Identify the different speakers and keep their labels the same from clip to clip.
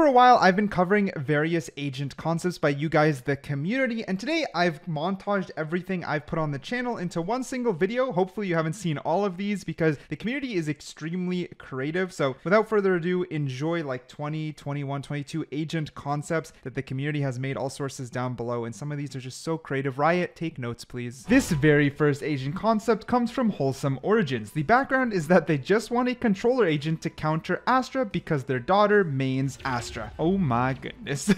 Speaker 1: for a while, I've been covering various agent concepts by you guys, the community, and today I've montaged everything I've put on the channel into one single video. Hopefully you haven't seen all of these because the community is extremely creative. So without further ado, enjoy like 20, 21, 22 agent concepts that the community has made. All sources down below, and some of these are just so creative. Riot, take notes, please. This very first agent concept comes from Wholesome Origins. The background is that they just want a controller agent to counter Astra because their daughter mains Astra. Oh my goodness.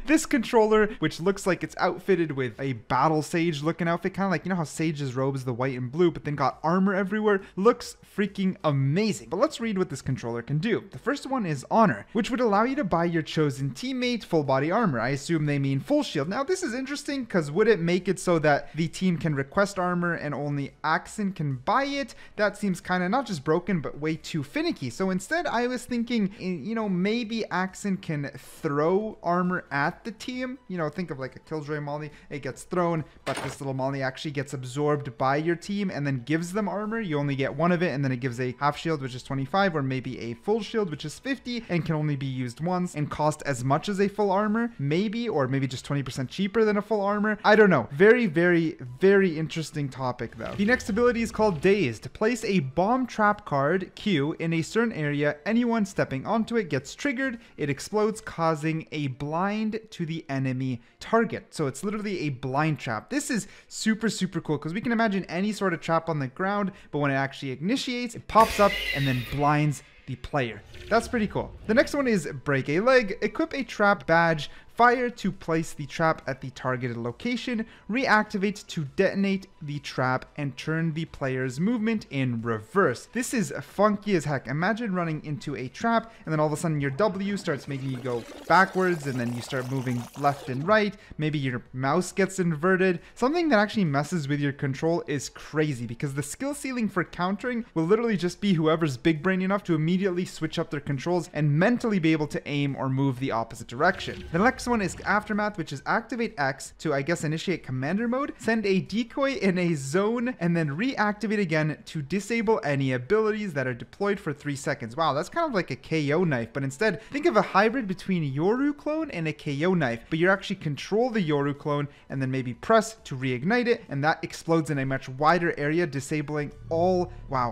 Speaker 1: This controller, which looks like it's outfitted with a battle sage looking outfit, kind of like, you know how Sage's robe is the white and blue, but then got armor everywhere, looks freaking amazing. But let's read what this controller can do. The first one is Honor, which would allow you to buy your chosen teammate full body armor. I assume they mean full shield. Now this is interesting because would it make it so that the team can request armor and only Axon can buy it? That seems kind of not just broken, but way too finicky. So instead I was thinking, you know, maybe Axon can throw armor at the team. You know, think of like a Killjoy Molly. It gets thrown, but this little Molly actually gets absorbed by your team and then gives them armor. You only get one of it, and then it gives a half shield, which is 25, or maybe a full shield, which is 50, and can only be used once and cost as much as a full armor, maybe, or maybe just 20% cheaper than a full armor. I don't know. Very, very, very interesting topic though. The next ability is called Dazed. Place a bomb trap card, Q, in a certain area. Anyone stepping onto it gets triggered. It explodes, causing a blind to the enemy target. So it's literally a blind trap. This is super, super cool because we can imagine any sort of trap on the ground, but when it actually initiates, it pops up and then blinds the player. That's pretty cool. The next one is Break a Leg. Equip a trap badge. Fire to place the trap at the targeted location, reactivate to detonate the trap, and turn the player's movement in reverse. This is funky as heck. Imagine running into a trap and then all of a sudden your W starts making you go backwards and then you start moving left and right. Maybe your mouse gets inverted. Something that actually messes with your control is crazy because the skill ceiling for countering will literally just be whoever's big brain enough to immediately switch up their controls and mentally be able to aim or move the opposite direction. The next one is Aftermath, which is activate X to, I guess, initiate commander mode, send a decoy in a zone, and then reactivate again to disable any abilities that are deployed for 3 seconds. Wow, that's kind of like a KO knife, but instead think of a hybrid between Yoru clone and a KO knife, but you actually control the Yoru clone and then maybe press to reignite it, and that explodes in a much wider area, disabling all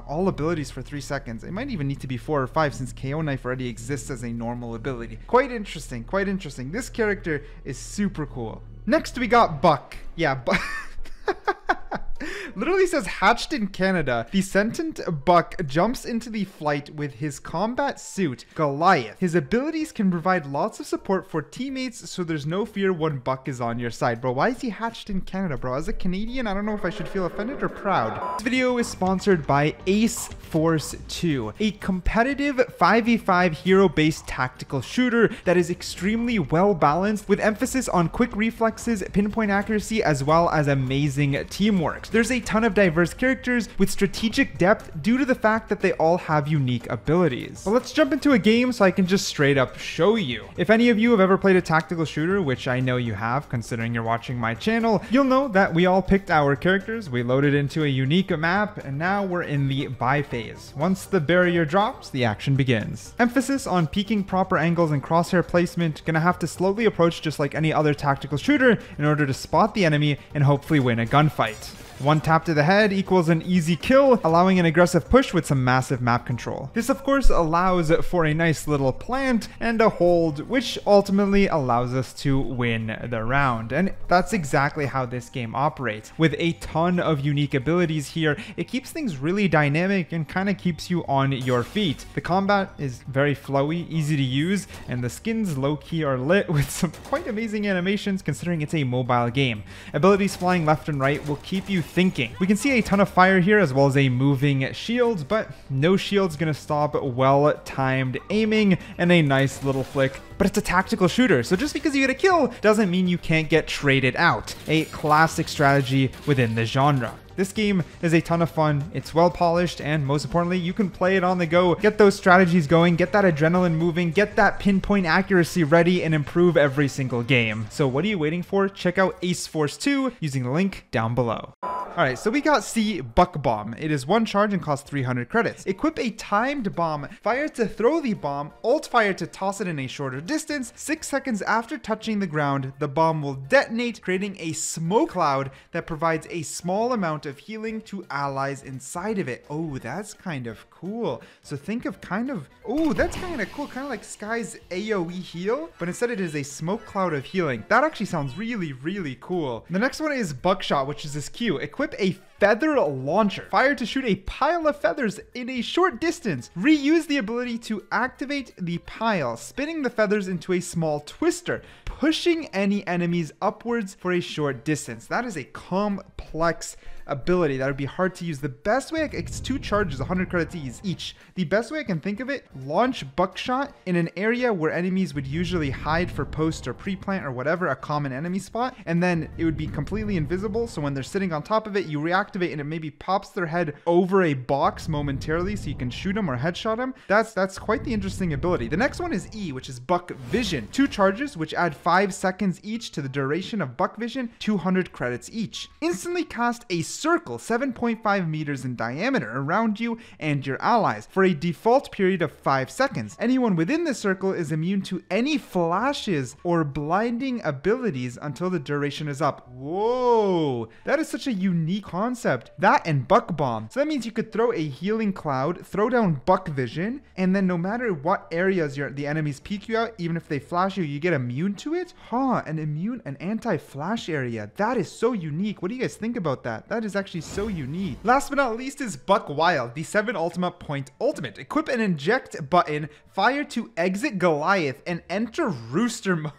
Speaker 1: abilities for 3 seconds. It might even need to be 4 or 5 since KO knife already exists as a normal ability. Quite interesting, quite interesting. This character is super cool. Next we got Buck. Yeah, Buck. Literally says hatched in Canada. The sentient Buck jumps into the flight with his combat suit, Goliath. His abilities can provide lots of support for teammates, so there's no fear when Buck is on your side. Bro, why is he hatched in Canada, bro? As a Canadian, I don't know if I should feel offended or proud. This video is sponsored by Ace Force 2, a competitive 5v5 hero-based tactical shooter that is extremely well balanced with emphasis on quick reflexes, pinpoint accuracy, as well as amazing teamwork. There's a ton of diverse characters with strategic depth due to the fact that they all have unique abilities. But let's jump into a game so I can just straight up show you. If any of you have ever played a tactical shooter, which I know you have considering you're watching my channel, you'll know that we all picked our characters, we loaded into a unique map, and now we're in the buy phase. Once the barrier drops, the action begins. Emphasis on peaking proper angles and crosshair placement. Gonna have to slowly approach just like any other tactical shooter in order to spot the enemy and hopefully win a gunfight. One tap to the head equals an easy kill, allowing an aggressive push with some massive map control. This of course allows for a nice little plant and a hold, which ultimately allows us to win the round. And that's exactly how this game operates. With a ton of unique abilities here, it keeps things really dynamic and kind of keeps you on your feet. The combat is very flowy, easy to use, and the skins low-key are lit with some quite amazing animations considering it's a mobile game. Abilities flying left and right will keep you thinking. We can see a ton of fire here as well as a moving shield, but no shield's gonna stop well-timed aiming and a nice little flick. But it's a tactical shooter, so just because you get a kill doesn't mean you can't get traded out. A classic strategy within the genre. This game is a ton of fun, it's well polished, and most importantly, you can play it on the go, get those strategies going, get that adrenaline moving, get that pinpoint accuracy ready, and improve every single game. So what are you waiting for? Check out Ace Force 2 using the link down below. Alright, so we got C, Buck Bomb. It is 1 charge and costs 300 credits. Equip a timed bomb. Fire to throw the bomb, ult fire to toss it in a shorter distance. 6 seconds after touching the ground, the bomb will detonate, creating a smoke cloud that provides a small amount of healing to allies inside of it. Oh, that's kind of cool. So think of that's kind of cool. Kind of like Sky's AoE heal, but instead it is a smoke cloud of healing. That actually sounds really, really cool. The next one is Buckshot, which is this Q. Equip a feather launcher. Fire to shoot a pile of feathers in a short distance. Reuse the ability to activate the pile, spinning the feathers into a small twister, pushing any enemies upwards for a short distance. That is a complex ability that would be hard to use. The best way, it's 2 charges, 100 credits each. The best way I can think of it, launch Buckshot in an area where enemies would usually hide for post or pre-plant or whatever, a common enemy spot, and then it would be completely invisible, so when they're sitting on top of it, you reactivate and it maybe pops their head over a box momentarily so you can shoot them or headshot them. That's quite the interesting ability. The next one is E, which is Buck Vision. 2 charges, which add 5 seconds each to the duration of Buck Vision, 200 credits each. Instantly cast a circle 7.5 meters in diameter around you and your allies for a default period of 5 seconds. Anyone within the circle is immune to any flashes or blinding abilities until the duration is up. Whoa, that is such a unique concept. That and Buck Bomb. So that means you could throw a healing cloud, throw down Buck Vision, and then no matter what areas the enemies peek you out, even if they flash you, you get immune to it? An anti-flash area. That is so unique. What do you guys think about that? That is actually so unique. Last but not least is Buck Wild, the 7 ultimate point ultimate. Equip an inject button, fire to exit Goliath, and enter Rooster mode.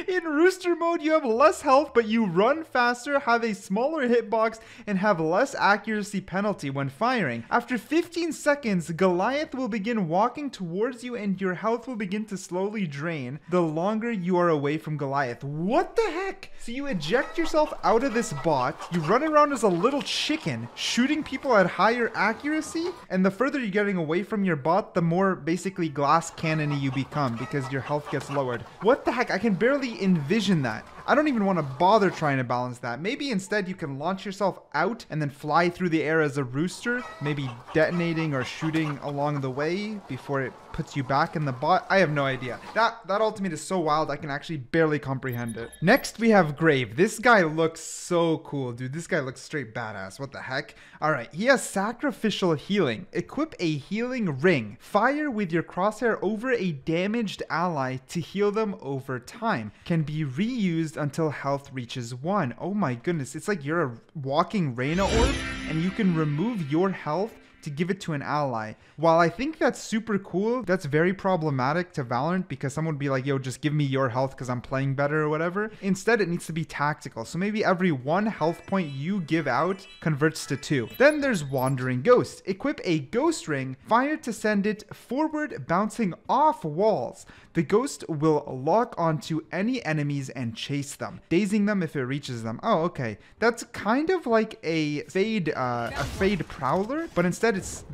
Speaker 1: In Rooster mode, you have less health, but you run faster, have a smaller hitbox, and have less accuracy penalty when firing. After 15 seconds, Goliath will begin walking towards you and your health will begin to slowly drain the longer you are away from Goliath. What the heck? So you eject yourself out of this bot, you run around as a little chicken, shooting people at higher accuracy, and the further you're getting away from your bot, the more basically glass cannon-y you become because your health gets lowered. What the heck? I can barely envision that. I don't even want to bother trying to balance that. Maybe instead you can launch yourself out and then fly through the air as a rooster, maybe detonating or shooting along the way before it puts you back in the bot. I have no idea. That ultimate is so wild, I can actually barely comprehend it. Next, we have Grave. This guy looks so cool, dude. This guy looks straight badass. What the heck? All right, he has sacrificial healing. Equip a healing ring. Fire with your crosshair over a damaged ally to heal them over time. Can be reused until health reaches 1. Oh my goodness, it's like you're a walking Reyna orb and you can remove your health to give it to an ally. While I think that's super cool, that's very problematic to Valorant because someone would be like, yo, just give me your health because I'm playing better or whatever. Instead, it needs to be tactical. So maybe every 1 health point you give out converts to 2. Then there's Wandering Ghost. Equip a ghost ring, fire to send it forward, bouncing off walls. The ghost will lock onto any enemies and chase them, dazing them if it reaches them. Oh, okay. That's kind of like a Fade Prowler, but instead it's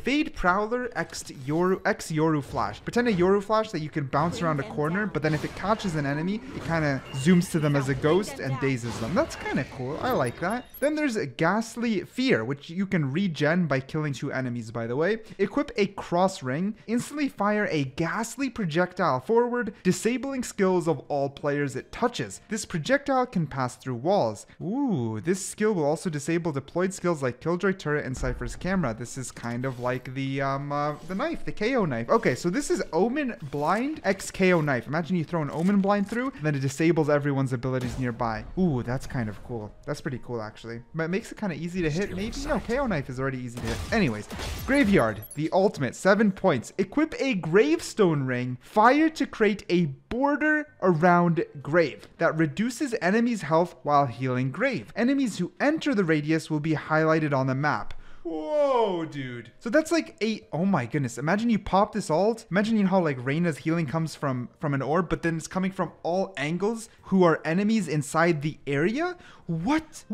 Speaker 1: Fade Prowler x Yoru Flash. Pretend a Yoru Flash that you can bounce around a corner, but then if it catches an enemy, it kind of zooms to them as a ghost and dazes them. That's kind of cool. I like that. Then there's Ghastly Fear, which you can regen by killing 2 enemies, by the way. Equip a cross ring. Instantly fire a ghastly projectile forward, disabling skills of all players it touches. This projectile can pass through walls. Ooh, this skill will also disable deployed skills like Killjoy Turret and Cypher's Camera. This is kind of like the knife, the KO knife. Okay, so this is Omen Blind x KO knife. Imagine you throw an Omen Blind through, and then it disables everyone's abilities nearby. Ooh, that's kind of cool. That's pretty cool, actually. But it makes it kind of easy to hit, maybe? No, KO knife is already easy to hit. Anyways, Graveyard, the ultimate, 7 points. Equip a gravestone ring. Fire to create a border around Grave that reduces enemies' health while healing Grave. Enemies who enter the radius will be highlighted on the map. Whoa, dude. So that's like oh my goodness. Imagine you pop this ult. Imagine, you know how like Reyna's healing comes from an orb, but then it's coming from all angles who are enemies inside the area? What?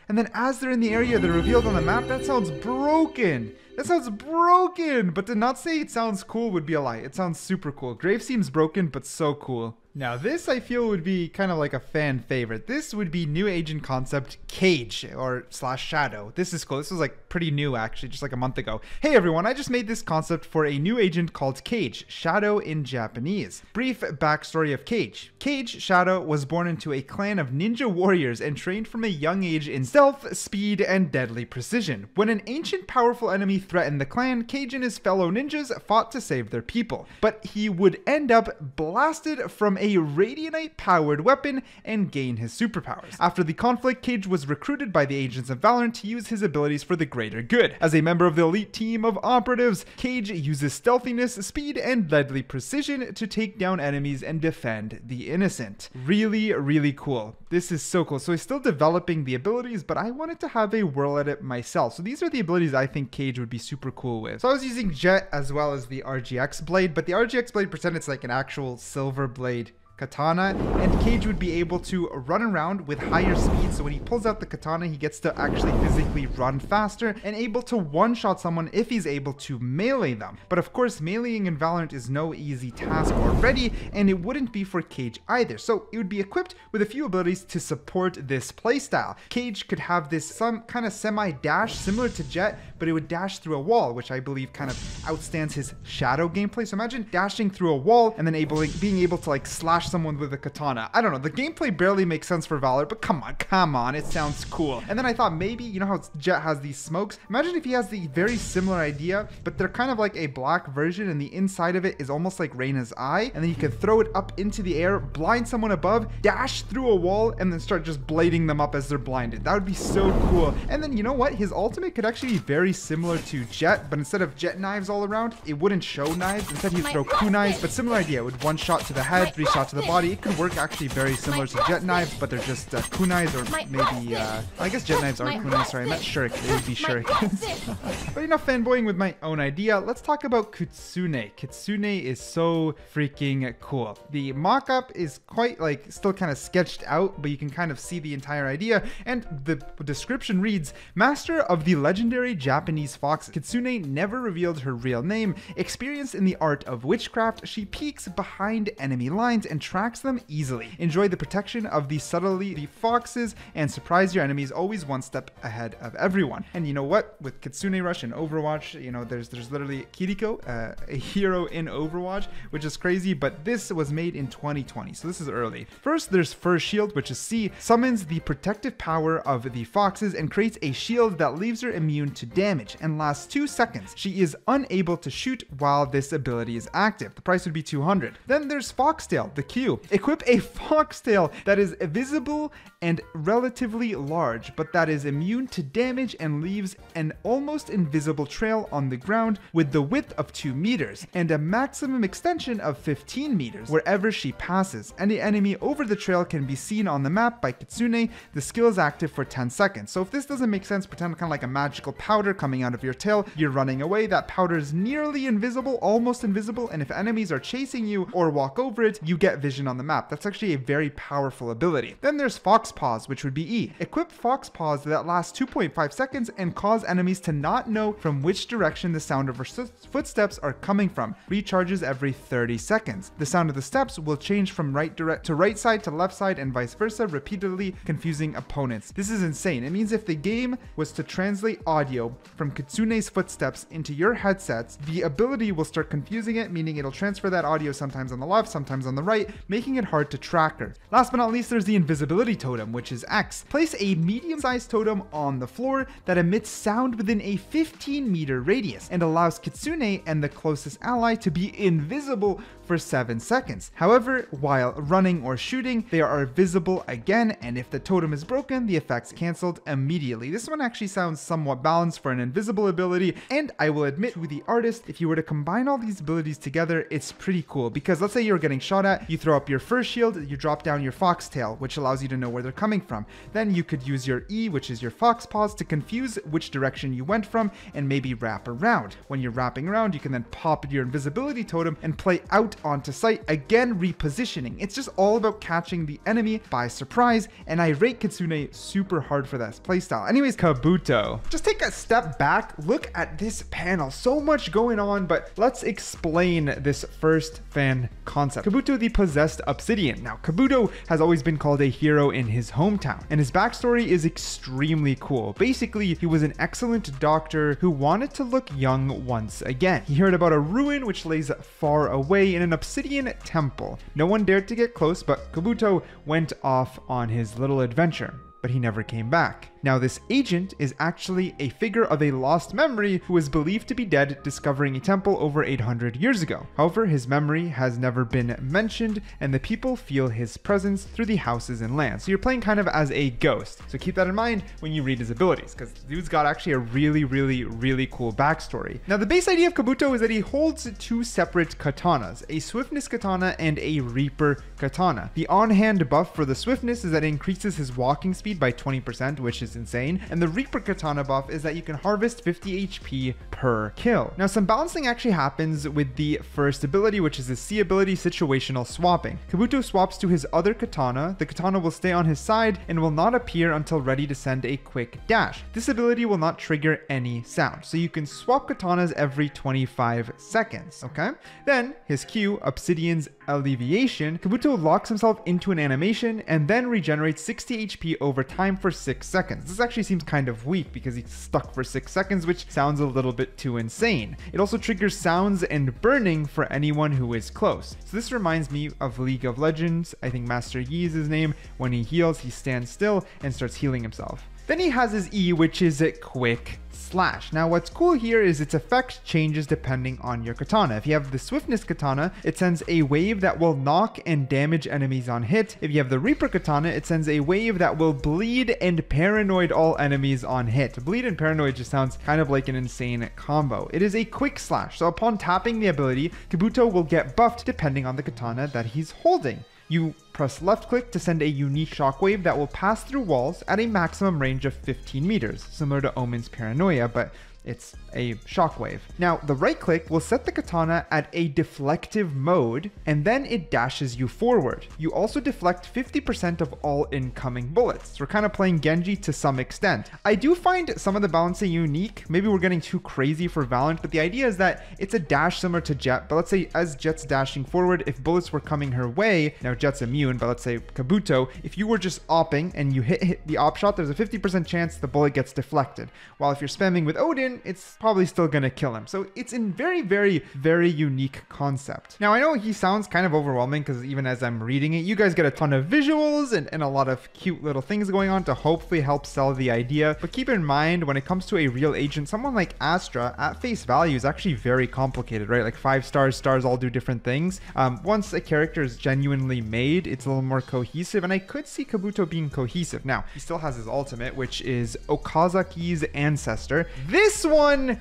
Speaker 1: And then as they're in the area, they're revealed on the map? That sounds broken. That sounds broken. But to not say it sounds cool would be a lie. It sounds super cool. Grave seems broken, but so cool. Now this I feel would be kind of like a fan favorite. This would be new agent concept Cage or slash Shadow. This is cool. This was like pretty new actually, just like a month ago. Hey everyone, I just made this concept for a new agent called Cage, Shadow in Japanese. Brief backstory of Cage. Cage, Shadow, was born into a clan of ninja warriors and trained from a young age in stealth, speed, and deadly precision. When an ancient powerful enemy threatened the clan, Cage and his fellow ninjas fought to save their people. But he would end up blasted from a radionite-powered weapon and gain his superpowers. After the conflict, Cage was recruited by the agents of Valorant to use his abilities for the greater good. As a member of the elite team of operatives, Cage uses stealthiness, speed, and deadly precision to take down enemies and defend the innocent. Really, really cool. This is so cool. So he's still developing the abilities, but I wanted to have a whirl at it myself. So these are the abilities I think Cage would be super cool with. So I was using Jett as well as the RGX blade, but the RGX blade, pretend it's like an actual silver blade katana, and Cage would be able to run around with higher speed. So when he pulls out the katana, he gets to actually physically run faster and able to one-shot someone if he's able to melee them. But of course, meleeing in Valorant is no easy task already, and it wouldn't be for Cage either. So it would be equipped with a few abilities to support this playstyle. Cage could have this some kind of semi-dash similar to Jett, but it would dash through a wall, which I believe kind of outstands his Shadow gameplay. So imagine dashing through a wall and then being able to like slash someone with a katana. I don't know, the gameplay barely makes sense for Valor, but come on, it sounds cool. And then I thought maybe, you know how Jett has these smokes? Imagine if he has the very similar idea, but they're kind of like a black version and the inside of it is almost like Reyna's eye, and then you could throw it up into the air, blind someone above, dash through a wall, and then start just blading them up as they're blinded. That would be so cool. And then you know what? His ultimate could actually be very similar to Jett, but instead of Jett knives all around, it wouldn't show knives. Instead he'd throw kunais, but similar idea. It would one shot to the head, 3 shot to the body. It could work actually very similar to Jett knives, but they're just kunais, or maybe I guess Jett knives are kunais. Sorry, I meant shuriken. They would be shurikens. But enough fanboying with my own idea. Let's talk about Kitsune. Kitsune is so freaking cool. The mock-up is quite like still kind of sketched out, but you can kind of see the entire idea, and the description reads, Master of the legendary Japanese fox, Kitsune never revealed her real name. Experienced in the art of witchcraft, she peeks behind enemy lines and tracks them easily. Enjoy the protection of the subtly foxes and surprise your enemies, always one step ahead of everyone. And you know what? With Kitsune Rush in Overwatch, you know, there's literally Kiriko, a hero in Overwatch, which is crazy, but this was made in 2020, so this is early. First, there's Fur Shield, which is C, summons the protective power of the foxes and creates a shield that leaves her immune to damage and lasts 2 seconds. She is unable to shoot while this ability is active. The price would be 200. Then there's Foxtail, the Q. Equip a foxtail that is visible and relatively large, but that is immune to damage and leaves an almost invisible trail on the ground with the width of 2 meters and a maximum extension of 15 meters wherever she passes. Any enemy over the trail can be seen on the map by Kitsune. The skill is active for 10 seconds. So if this doesn't make sense, pretend kind of like a magical powder coming out of your tail. You're running away. That powder is nearly invisible, almost invisible, and if enemies are chasing you or walk over it, you get vision on the map. That's actually a very powerful ability. Then there's Fox Paws, which would be E. Equip Fox Paws that last 2.5 seconds and cause enemies to not know from which direction the sound of her footsteps are coming from. Recharges every 30 seconds. The sound of the steps will change from right side to left side and vice versa, repeatedly confusing opponents. This is insane. It means if the game was to translate audio from Kitsune's footsteps into your headsets, the ability will start confusing it, meaning it'll transfer that audio sometimes on the left, sometimes on the right, making it hard to track her. Last but not least, there's the invisibility totem, which is X. Place a medium-sized totem on the floor that emits sound within a 15-meter radius and allows Kitsune and the closest ally to be invisible for 7 seconds. However, while running or shooting, they are visible again, and if the totem is broken, the effect's cancelled immediately. This one actually sounds somewhat balanced for an invisible ability, and I will admit to the artist, if you were to combine all these abilities together, it's pretty cool, because let's say you're getting shot at, you throw up your first shield, you drop down your foxtail, which allows you to know where they're coming from. Then you could use your E, which is your fox paws, to confuse which direction you went from and maybe wrap around. When you're wrapping around, you can then pop your invisibility totem and play out onto sight, again repositioning. It's just all about catching the enemy by surprise, and I rate Kitsune super hard for this playstyle. Anyways, Kabuto. Just take a step back, look at this panel. So much going on, but let's explain this first fan concept. Kabuto the Possessed Obsidian. Now, Kabuto has always been called a hero in his hometown, and his backstory is extremely cool. Basically, he was an excellent doctor who wanted to look young once again. He heard about a ruin which lays far away in an obsidian temple. No one dared to get close, but Kabuto went off on his little adventure, but he never came back. Now, this agent is actually a figure of a lost memory who is believed to be dead, discovering a temple over 800 years ago. However, his memory has never been mentioned, and the people feel his presence through the houses and lands. So you're playing kind of as a ghost. So keep that in mind when you read his abilities, because dude's got actually a really cool backstory. Now, the base idea of Kabuto is that he holds two separate katanas, a swiftness katana and a reaper katana. The on-hand buff for the swiftness is that it increases his walking speed by 20%, which is insane, and the Reaper Katana buff is that you can harvest 50 HP per kill. Now, some balancing actually happens with the first ability, which is the C ability, Situational Swapping. Kabuto swaps to his other katana. The katana will stay on his side and will not appear until ready to send a quick dash. This ability will not trigger any sound, so you can swap katanas every 25 seconds, okay? Then, his Q, Obsidian's Alleviation, Kabuto locks himself into an animation and then regenerates 60 HP over time for 6 seconds. This actually seems kind of weak because he's stuck for 6 seconds, which sounds a little bit too insane. It also triggers sounds and burning for anyone who is close. So this reminds me of League of Legends. I think Master Yi is his name. When he heals, he stands still and starts healing himself. Then he has his E, which is a quick slash. Now, what's cool here is its effect changes depending on your katana. If you have the swiftness katana, it sends a wave that will knock and damage enemies on hit. If you have the Reaper katana, it sends a wave that will bleed and paranoid all enemies on hit. Bleed and paranoid just sounds kind of like an insane combo. It is a quick slash, so upon tapping the ability, Kabuto will get buffed depending on the katana that he's holding. You press left click to send a unique shockwave that will pass through walls at a maximum range of 15 meters, similar to Omen's Paranoia, but it's a shockwave. Now, the right click will set the katana at a deflective mode, and then it dashes you forward. You also deflect 50% of all incoming bullets. So we're kind of playing Genji to some extent. I do find some of the balancing unique. Maybe we're getting too crazy for Valorant, but the idea is that it's a dash similar to Jett, but let's say as Jett's dashing forward, if bullets were coming her way, now Jett's immune, but let's say Kabuto, if you were just opping and you hit the op shot, there's a 50% chance the bullet gets deflected. While if you're spamming with Odin, it's probably still gonna kill him. So it's a very unique concept. Now, I know he sounds kind of overwhelming because even as I'm reading it, you guys get a ton of visuals and a lot of cute little things going on to hopefully help sell the idea. But keep in mind, when it comes to a real agent, someone like Astra at face value is actually very complicated, right? Like 5 stars all do different things. Once a character is genuinely made, it's a little more cohesive, and I could see Kabuto being cohesive. Now, he still has his ultimate, which is Okazaki's Ancestor. This one,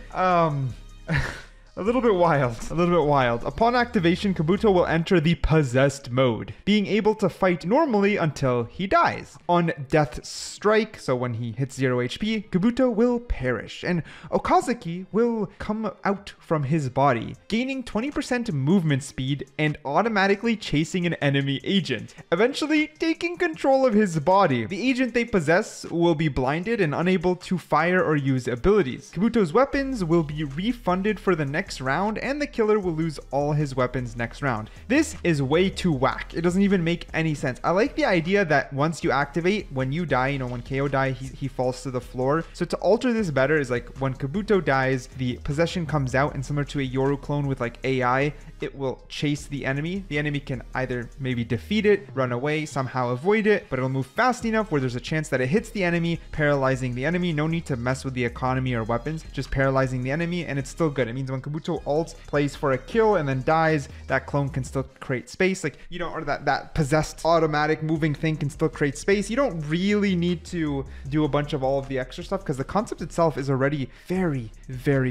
Speaker 1: a little bit wild. Upon activation, Kabuto will enter the possessed mode, being able to fight normally until he dies. On death strike, so when he hits 0 HP, Kabuto will perish, and Okazaki will come out from his body, gaining 20% movement speed and automatically chasing an enemy agent, eventually taking control of his body. The agent they possess will be blinded and unable to fire or use abilities. Kabuto's weapons will be refunded for the next round, and the killer will lose all his weapons next round. This is way too whack. It doesn't even make any sense. I like the idea that once you activate, when you die, you know, when KO die, he falls to the floor. So to alter this better is like when Kabuto dies, the possession comes out, and similar to a Yoru clone with like AI, it will chase the enemy. The enemy can either maybe defeat it, run away, somehow avoid it, but it'll move fast enough where there's a chance that it hits the enemy, paralyzing the enemy. No need to mess with the economy or weapons, just paralyzing the enemy, and it's still good. It means when Kabuto ults, plays for a kill, and then dies, that clone can still create space. Like, you know, or that possessed automatic moving thing can still create space. You don't really need to do a bunch of all of the extra stuff because the concept itself is already very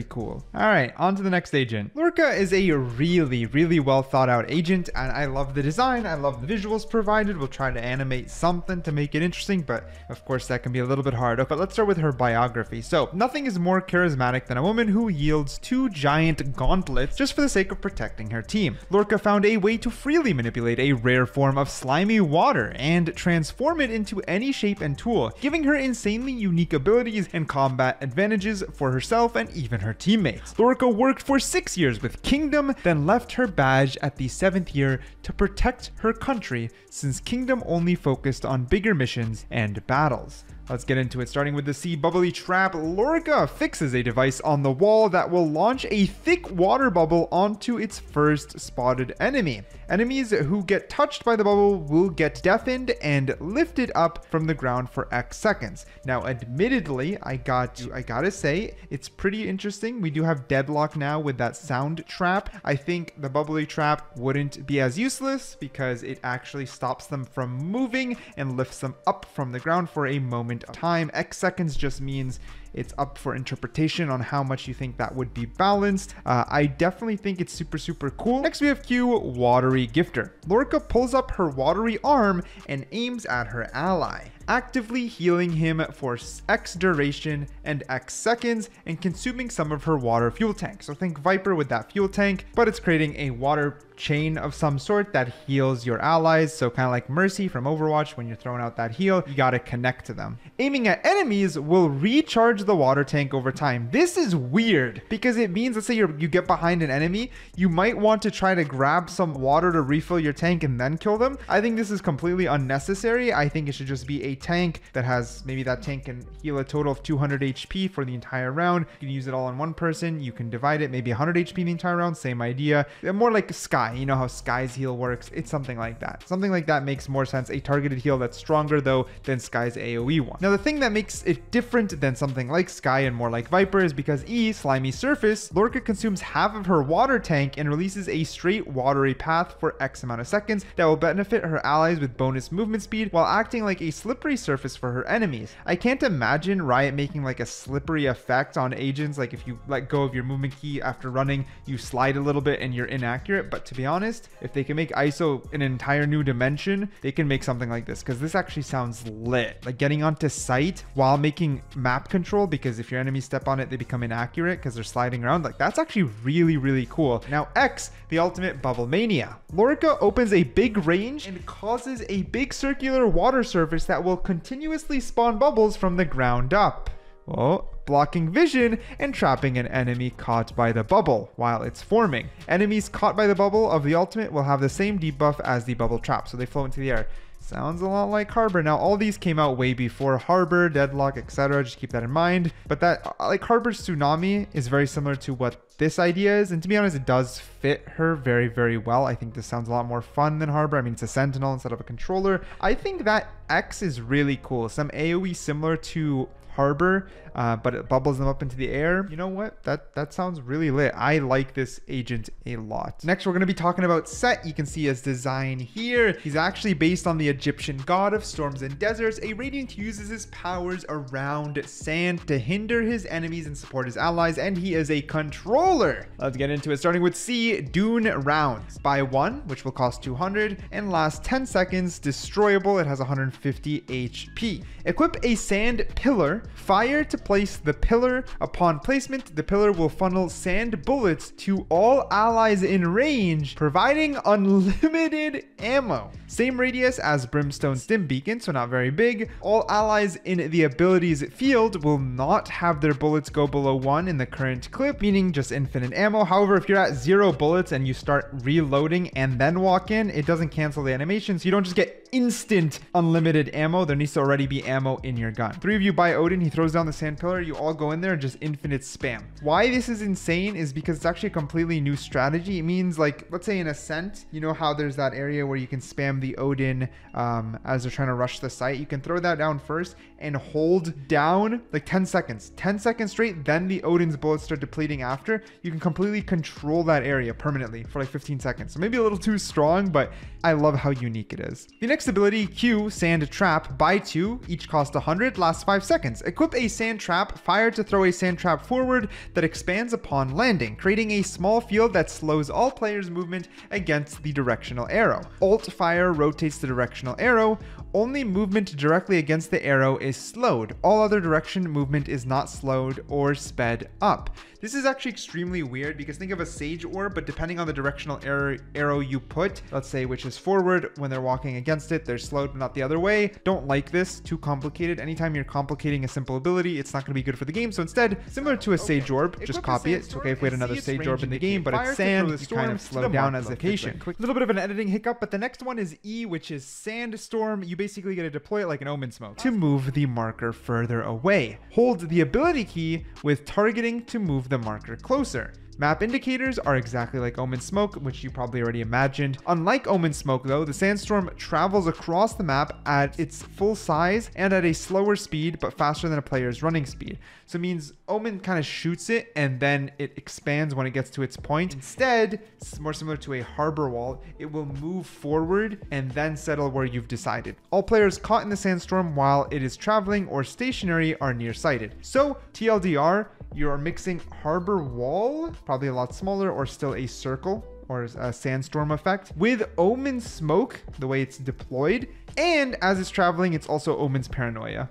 Speaker 1: cool. All right, on to the next agent. Lura is a really well thought out agent, and I love the design. I love the visuals provided. We'll try to animate something to make it interesting, but of course that can be a little bit hard. But let's start with her biography. So nothing is more charismatic than a woman who yields 2 giant giant gauntlets just for the sake of protecting her team. Lorca found a way to freely manipulate a rare form of slimy water and transform it into any shape and tool, giving her insanely unique abilities and combat advantages for herself and even her teammates. Lorca worked for 6 years with Kingdom, then left her badge at the 7th year to protect her country, since Kingdom only focused on bigger missions and battles. Let's get into it, starting with the sea bubbly trap. Lorca fixes a device on the wall that will launch a thick water bubble onto its first spotted enemy. Enemies who get touched by the bubble will get deafened and lifted up from the ground for X seconds. Now, admittedly, I gotta say, it's pretty interesting. We do have deadlock now with that sound trap. I think the bubbly trap wouldn't be as useless because it actually stops them from moving and lifts them up from the ground for a moment of time. X seconds just means it's up for interpretation on how much you think that would be balanced. I definitely think it's super cool. Next we have Q, Watery Gifter. Lorca pulls up her watery arm and aims at her ally, actively healing him for X duration and X seconds and consuming some of her water fuel tank. So think Viper with that fuel tank, but it's creating a water chain of some sort that heals your allies. So kind of like Mercy from Overwatch, when you're throwing out that heal, you got to connect to them. Aiming at enemies will recharge the water tank over time. This is weird because it means, let's say you get behind an enemy, you might want to try to grab some water to refill your tank and then kill them. I think this is completely unnecessary. I think it should just be a tank that has, maybe that tank can heal a total of 200 HP for the entire round. You can use it all on one person. You can divide it, maybe 100 HP the entire round. Same idea. They're more like Sky. You know how Sky's heal works? It's something like that. Something like that makes more sense. A targeted heal that's stronger though than Sky's AoE one. Now the thing that makes it different than something like Sky and more like Viper is because E, Slimy Surface, Lorca consumes half of her water tank and releases a straight watery path for X amount of seconds that will benefit her allies with bonus movement speed while acting like a slippery surface for her enemies. I can't imagine Riot making like a slippery effect on agents, like if you let go of your movement key after running, you slide a little bit and you're inaccurate. But to be honest, if they can make ISO an entire new dimension, they can make something like this, because this actually sounds lit. Like getting onto site while making map control, because if your enemies step on it, they become inaccurate because they're sliding around. Like that's actually really cool. Now X, the ultimate bubble mania. Lorca opens a big range and causes a big circular water surface that will continuously spawn bubbles from the ground up. Oh, blocking vision and trapping an enemy caught by the bubble while it's forming. Enemies caught by the bubble of the ultimate will have the same debuff as the bubble trap, so they float into the air. Sounds a lot like Harbor. Now, all these came out way before Harbor, Deadlock, etc. Just keep that in mind. But that, like Harbor's Tsunami is very similar to what this idea is. And to be honest, it does fit her very well. I think this sounds a lot more fun than Harbor. I mean, it's a Sentinel instead of a controller. I think that X is really cool. Some AoE similar to Harbor, but it bubbles them up into the air. You know what? That sounds really lit. I like this agent a lot. Next, we're going to be talking about Sett. You can see his design here. He's actually based on the Egyptian god of storms and deserts. A Radiant uses his powers around sand to hinder his enemies and support his allies, and he is a controller. Let's get into it, starting with C, Dune rounds. Buy one, which will cost 200 and last 10 seconds. Destroyable, it has 150 HP. Equip a sand pillar. Fire to place the pillar. Upon placement, the pillar will funnel sand bullets to all allies in range, providing unlimited ammo. Same radius as Brimstone Stim Beacon, so not very big. All allies in the abilities field will not have their bullets go below 1 in the current clip, meaning just infinite ammo. However, if you're at 0 bullets and you start reloading and then walk in, it doesn't cancel the animation, so you don't just get instant unlimited ammo. There needs to already be ammo in your gun. 3 of you buy Odin, he throws down the sand pillar, you all go in there and just infinite spam. Why this is insane is because it's actually a completely new strategy. It means, like, let's say in Ascent, you know how there's that area where you can spam the Odin as they're trying to rush the site. You can throw that down first and hold down like 10 seconds straight, then the Odin's bullets start depleting after. You can completely control that area permanently for like 15 seconds. So maybe a little too strong, but I love how unique it is. The next ability, Q, Sand Trap. Buy 2, each cost 100, lasts 5 seconds. Equip a sand trap. Fire to throw a sand trap forward that expands upon landing, creating a small field that slows all players' movement against the directional arrow. Alt fire rotates the directional arrow. Only movement directly against the arrow is slowed. All other direction movement is not slowed or sped up. This is actually extremely weird because think of a Sage Orb, but depending on the directional arrow you put, let's say which is forward, when they're walking against it, they're slowed, but not the other way. Don't like this. Too complicated. Anytime you're complicating a simple ability, it's not going to be good for the game. So instead, similar to a Sage Orb, just copy it. It's okay if we had another Sage Orb in the game, but it's sand. You kind of slow down as a location. A little bit of an editing hiccup, but the next one is E, which is Sandstorm. You basically get to deploy it like an Omen Smoke to move the marker further away. Hold the ability key with targeting to move the marker closer. Map indicators are exactly like Omen Smoke, which you probably already imagined. Unlike Omen Smoke though, the Sandstorm travels across the map at its full size and at a slower speed, but faster than a player's running speed. So it means Omen kind of shoots it and then it expands when it gets to its point. Instead, it's more similar to a harbor wall. It will move forward and then settle where you've decided. All players caught in the Sandstorm while it is traveling or stationary are nearsighted. So TLDR, you are mixing harbor wall, probably a lot smaller, or still a circle or a sandstorm effect, with Omen Smoke, the way it's deployed, and as it's traveling, it's also Omen's Paranoia.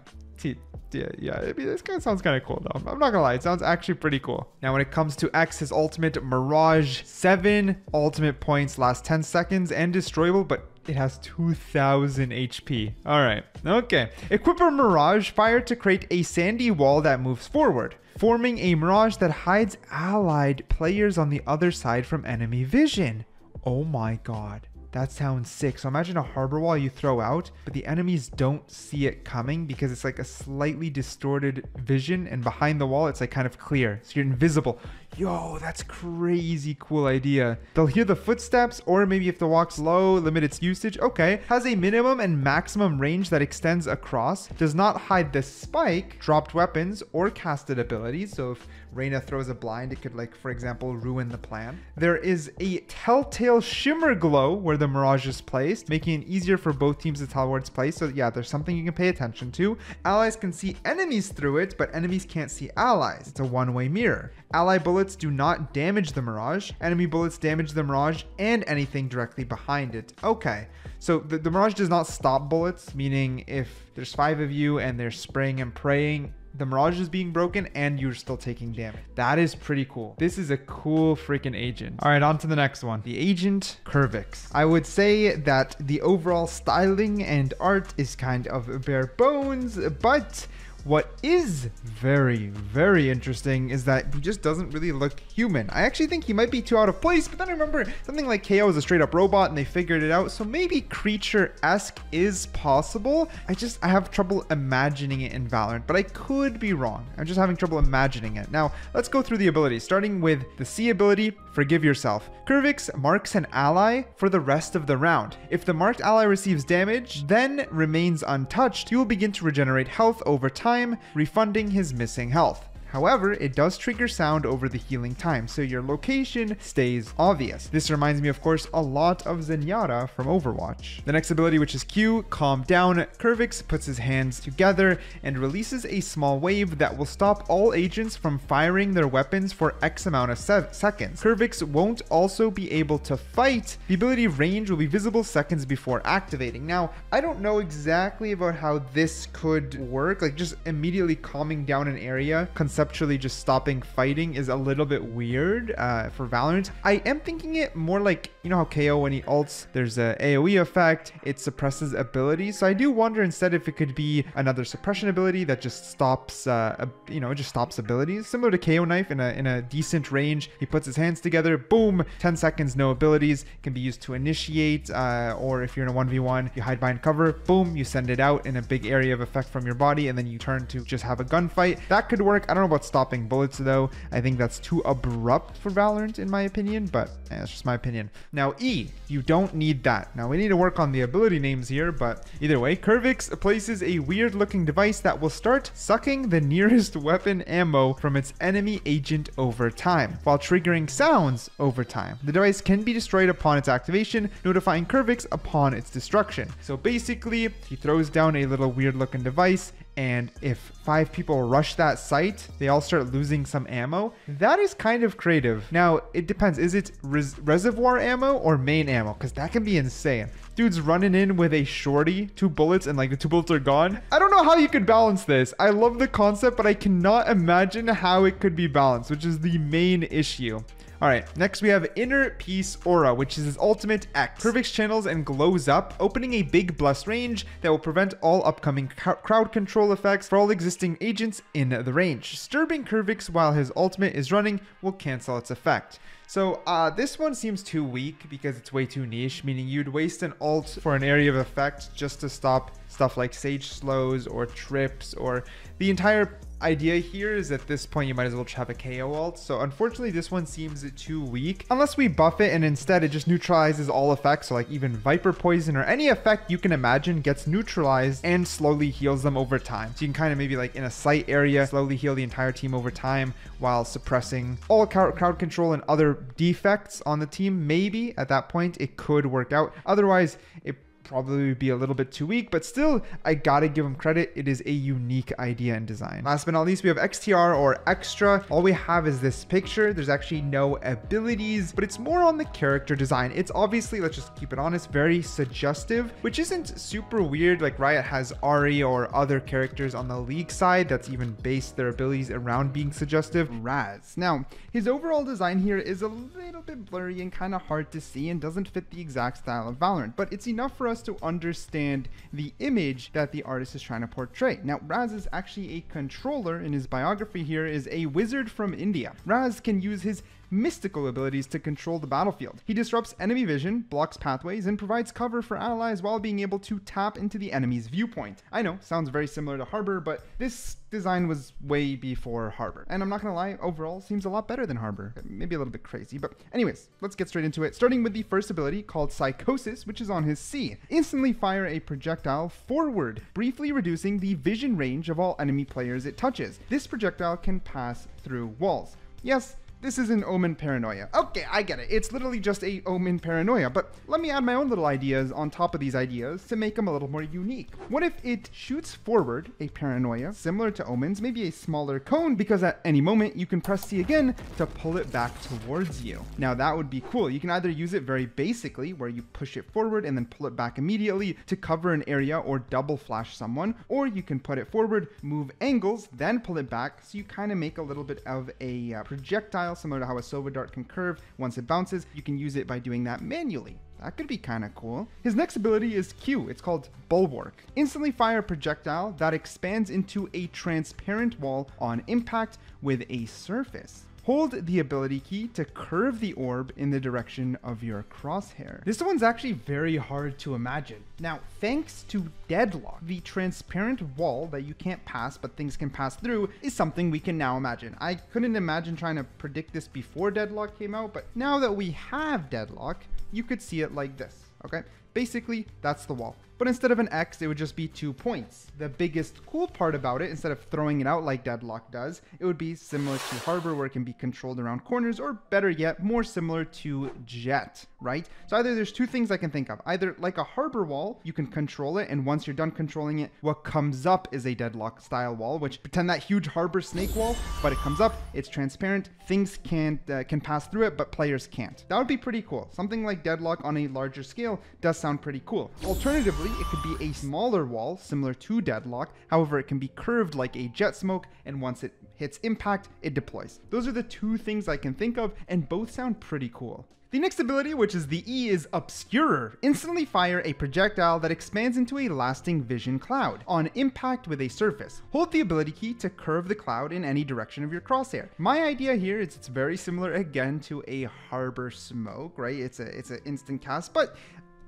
Speaker 1: Yeah, I mean, this kind of sounds kind of cool though. I'm not gonna lie, it sounds actually pretty cool. Now when it comes to X, his ultimate Mirage, 7 ultimate points, last 10 seconds, and destroyable, but it has 2000 HP. All right, okay. Equip a Mirage Fire to create a sandy wall that moves forward, forming a Mirage that hides allied players on the other side from enemy vision. Oh my God. That sounds sick. So imagine a harbor wall you throw out, but the enemies don't see it coming because it's like a slightly distorted vision, and behind the wall, it's like kind of clear. So you're invisible. Yo, that's crazy cool idea. They'll hear the footsteps, or maybe if the walk's low, limit its usage. Okay. Has a minimum and maximum range that extends across. Does not hide the spike, dropped weapons, or casted abilities. So if Reyna throws a blind, it could, like, for example, ruin the plan. There is a telltale shimmer glow where the Mirage is placed, making it easier for both teams to tell where it's placed. So yeah, there's something you can pay attention to. Allies can see enemies through it, but enemies can't see allies. It's a one-way mirror. Ally bullets do not damage the Mirage. Enemy bullets damage the Mirage and anything directly behind it. Okay, so the Mirage does not stop bullets, meaning if there's 5 of you and they're spraying and praying, the Mirage is being broken and you're still taking damage. That is pretty cool. This is a cool freaking agent. All right, on to the next one. The agent Curvix. I would say that the overall styling and art is kind of bare bones, but what is very, very interesting is that he just doesn't really look human. I actually think he might be too out of place, but then I remember something like KO is a straight up robot and they figured it out. So maybe creature-esque is possible. I have trouble imagining it in Valorant, but I could be wrong. I'm just having trouble imagining it. Now, let's go through the abilities, starting with the C ability, Forgive Yourself. Curvix marks an ally for the rest of the round. If the marked ally receives damage, then remains untouched, he will begin to regenerate health over time, refunding his missing health. However, it does trigger sound over the healing time, so your location stays obvious. This reminds me, of course, a lot of Zenyatta from Overwatch. The next ability, which is Q, Calm Down. Curvix puts his hands together and releases a small wave that will stop all agents from firing their weapons for X amount of seconds. Curvix won't also be able to fight. The ability range will be visible seconds before activating. Now, I don't know exactly about how this could work, like just immediately calming down an area, conceptually just stopping fighting is a little bit weird for Valorant. I am thinking it more like, you know how KO when he ults, there's a AoE effect, it suppresses abilities. So I do wonder instead if it could be another suppression ability that just stops, just stops abilities. Similar to KO knife in a decent range. He puts his hands together, boom, 10 seconds, no abilities, can be used to initiate, or if you're in a 1v1, you hide behind cover, boom, you send it out in a big area of effect from your body, and then you turn to just have a gunfight. That could work. I don't know about stopping bullets though. I think that's too abrupt for Valorant in my opinion, but that's just my opinion. Now E, you don't need that. Now we need to work on the ability names here, but either way, Curvix places a weird looking device that will start sucking the nearest weapon ammo from its enemy agent over time, while triggering sounds over time. The device can be destroyed upon its activation, notifying Curvix upon its destruction. So basically, he throws down a little weird looking device and if 5 people rush that site, they all start losing some ammo. That is kind of creative. Now, it depends. Is it reservoir ammo or main ammo? Because that can be insane. Dude's running in with a shorty, 2 bullets, and like the 2 bullets are gone. I don't know how you could balance this. I love the concept, but I cannot imagine how it could be balanced, which is the main issue. All right, next we have Inner Peace Aura, which is his ultimate X. Curvix channels and glows up, opening a big blessed range that will prevent all upcoming crowd control effects for all existing agents in the range. Disturbing Curvix while his ultimate is running will cancel its effect. So this one seems too weak because it's way too niche, meaning you'd waste an ult for an area of effect just to stop stuff like Sage slows or trips, or the entire idea here is at this point you might as well just have a KO ult. So unfortunately this one seems too weak unless we buff it and instead it just neutralizes all effects. So like even Viper Poison or any effect you can imagine gets neutralized and slowly heals them over time. So you can kind of maybe like in a site area slowly heal the entire team over time while suppressing all crowd control and other defects on the team. Maybe at that point it could work out. Otherwise it probably would be a little bit too weak, but still I gotta give him credit. It is a unique idea and design. Last but not least, we have XTR or Extra. All we have is this picture. There's actually no abilities, but it's more on the character design. It's obviously, let's just keep it honest, very suggestive, which isn't super weird. Like Riot has Ari or other characters on the League side that's even based their abilities around being suggestive. Raz. Now, his overall design here is a little bit blurry and kind of hard to see and doesn't fit the exact style of Valorant, but it's enough for us to understand the image that the artist is trying to portray. Now, Raz is actually a controller. In his biography here is a wizard from India. Raz can use his mystical abilities to control the battlefield. He disrupts enemy vision, blocks pathways, and provides cover for allies while being able to tap into the enemy's viewpoint. I know, sounds very similar to Harbor, but this design was way before Harbor. And I'm not gonna lie, overall seems a lot better than Harbor. Maybe a little bit crazy, but anyways, let's get straight into it. Starting with the first ability called Psychosis, which is on his C. Instantly fire a projectile forward, briefly reducing the vision range of all enemy players it touches. This projectile can pass through walls. Yes, this is an Omen Paranoia. Okay, I get it. It's literally just a Omen Paranoia, but let me add my own little ideas on top of these ideas to make them a little more unique. What if it shoots forward a Paranoia similar to Omen's, maybe a smaller cone, because at any moment you can press C again to pull it back towards you. Now that would be cool. You can either use it very basically, where you push it forward and then pull it back immediately to cover an area or double flash someone, or you can put it forward, move angles, then pull it back, so you kind of make a little bit of a projectile similar to how a Silver Dart can curve once it bounces. You can use it by doing that manually. That could be kind of cool. His next ability is Q. It's called Bulwark. Instantly fire a projectile that expands into a transparent wall on impact with a surface. Hold the ability key to curve the orb in the direction of your crosshair. This one's actually very hard to imagine. Now, thanks to Deadlock, the transparent wall that you can't pass but things can pass through is something we can now imagine. I couldn't imagine trying to predict this before Deadlock came out, but now that we have Deadlock, you could see it like this, okay? Basically, that's the wall. But instead of an X, it would just be 2 points. The biggest cool part about it, instead of throwing it out like Deadlock does, it would be similar to Harbor, where it can be controlled around corners, or better yet, more similar to Jet, right? So either there's 2 things I can think of. Either like a Harbor wall, you can control it, and once you're done controlling it, what comes up is a Deadlock style wall, which pretend that huge Harbor snake wall, but it comes up, it's transparent, things can pass through it, but players can't. That would be pretty cool. Something like Deadlock on a larger scale does sound pretty cool. Alternatively, it could be a smaller wall similar to Deadlock. However, it can be curved like a jet smoke, and once it hits impact, it deploys. Those are the 2 things I can think of, and both sound pretty cool. The next ability, which is the E, is Obscurer. Instantly fire a projectile that expands into a lasting vision cloud on impact with a surface. Hold the ability key to curve the cloud in any direction of your crosshair. My idea here is it's very similar again to a Harbor smoke, right? It's an instant cast, but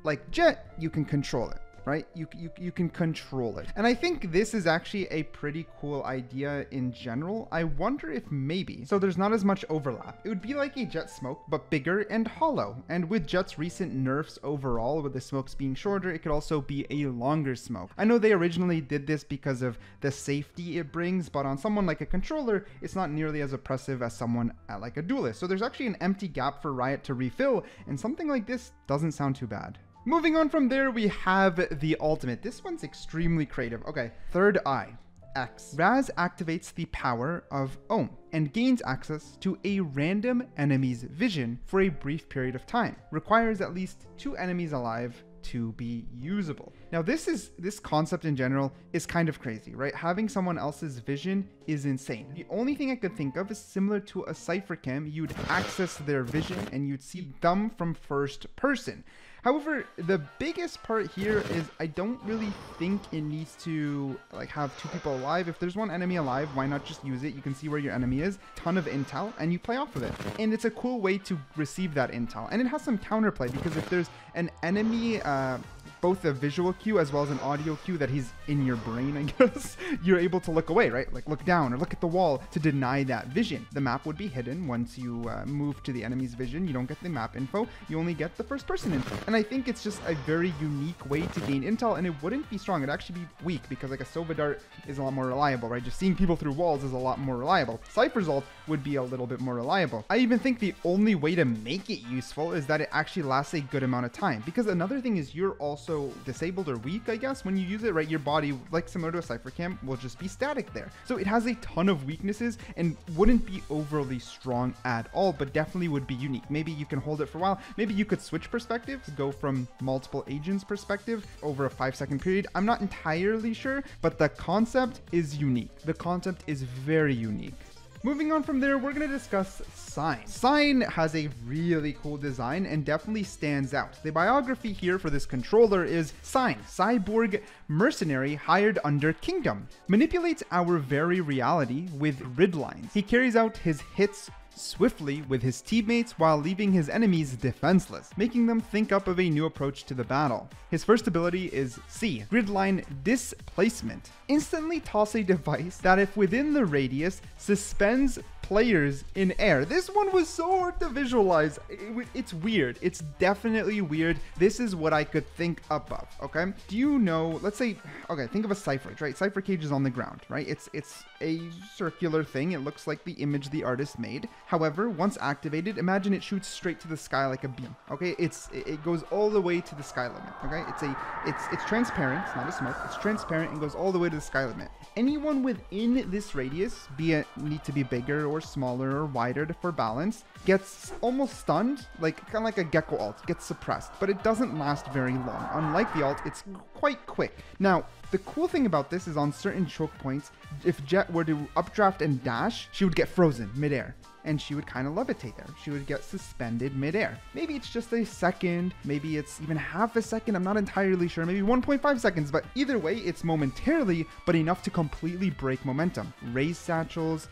Speaker 1: like Jet, you can control it. Right? You can control it. And I think this is actually a pretty cool idea in general. I wonder if maybe, so there's not as much overlap. It would be like a Jet smoke, but bigger and hollow. And with Jet's recent nerfs overall, with the smokes being shorter, it could also be a longer smoke. I know they originally did this because of the safety it brings, but on someone like a controller, it's not nearly as oppressive as someone like a duelist. So there's actually an empty gap for Riot to refill, and something like this doesn't sound too bad. Moving on from there, we have the ultimate. This one's extremely creative. Okay, Third Eye. X. Raz activates the power of Ohm and gains access to a random enemy's vision for a brief period of time. Requires at least 2 enemies alive to be usable. Now this concept in general is kind of crazy, right? Having someone else's vision is insane. The only thing I could think of is similar to a Cypher Cam. You'd access their vision and you'd see them from first person. However, the biggest part here is I don't really think it needs to like have 2 people alive. If there's 1 enemy alive, why not just use it? You can see where your enemy is, ton of intel, and you play off of it. And it's a cool way to receive that intel. And it has some counterplay because if there's an enemy, both a visual cue as well as an audio cue that he's in your brain, I guess, you're able to look away, right? Like look down or look at the wall to deny that vision. The map would be hidden once you move to the enemy's vision. You don't get the map info. You only get the first person info. And I think it's just a very unique way to gain intel, and it wouldn't be strong. It'd actually be weak because like a Sova Dart is a lot more reliable, right? Just seeing people through walls is a lot more reliable. Cypher's ult would be a little bit more reliable. I even think the only way to make it useful is that it actually lasts a good amount of time, because another thing is you're also disabled or weak, I guess, when you use it, right? Your body, like similar to a Cypher Cam, will just be static there. So it has a ton of weaknesses and wouldn't be overly strong at all, but definitely would be unique. Maybe you can hold it for a while. Maybe you could switch perspectives, go from multiple agents perspective over a 5-second period. I'm not entirely sure, but the concept is unique. The concept is very unique. Moving on from there, we're going to discuss Sign. Sign has a really cool design and definitely stands out. The biography here for this controller is Sign, cyborg mercenary hired under Kingdom. Manipulates our very reality with grid lines. He carries out his hits swiftly with his teammates while leaving his enemies defenseless, making them think up of a new approach to the battle. His first ability is C, Gridline Displacement. Instantly toss a device that, if within the radius, suspends players in air. This one was so hard to visualize. It's weird. It's definitely weird. This is what I could think up of, okay? Do you know, let's say, okay, think of a Cypher, right? Cypher cage is on the ground, right? It's a circular thing. It looks like the image the artist made. However, once activated, imagine it shoots straight to the sky like a beam, okay? It goes all the way to the sky limit, okay? It's transparent. It's not a smoke. It's transparent and goes all the way to the sky limit. Anyone within this radius, be it need to be bigger or smaller or wider for balance, gets almost stunned, like kind of like a Gecko ult, gets suppressed, but it doesn't last very long. Unlike the ult, it's quite quick. Now, the cool thing about this is on certain choke points, if Jett were to updraft and dash, she would get frozen midair. And she would kind of levitate there. She would get suspended midair. Maybe it's just a second, maybe it's even half a second, I'm not entirely sure, maybe 1.5 seconds, but either way, it's momentarily, but enough to completely break momentum. Raise satchels,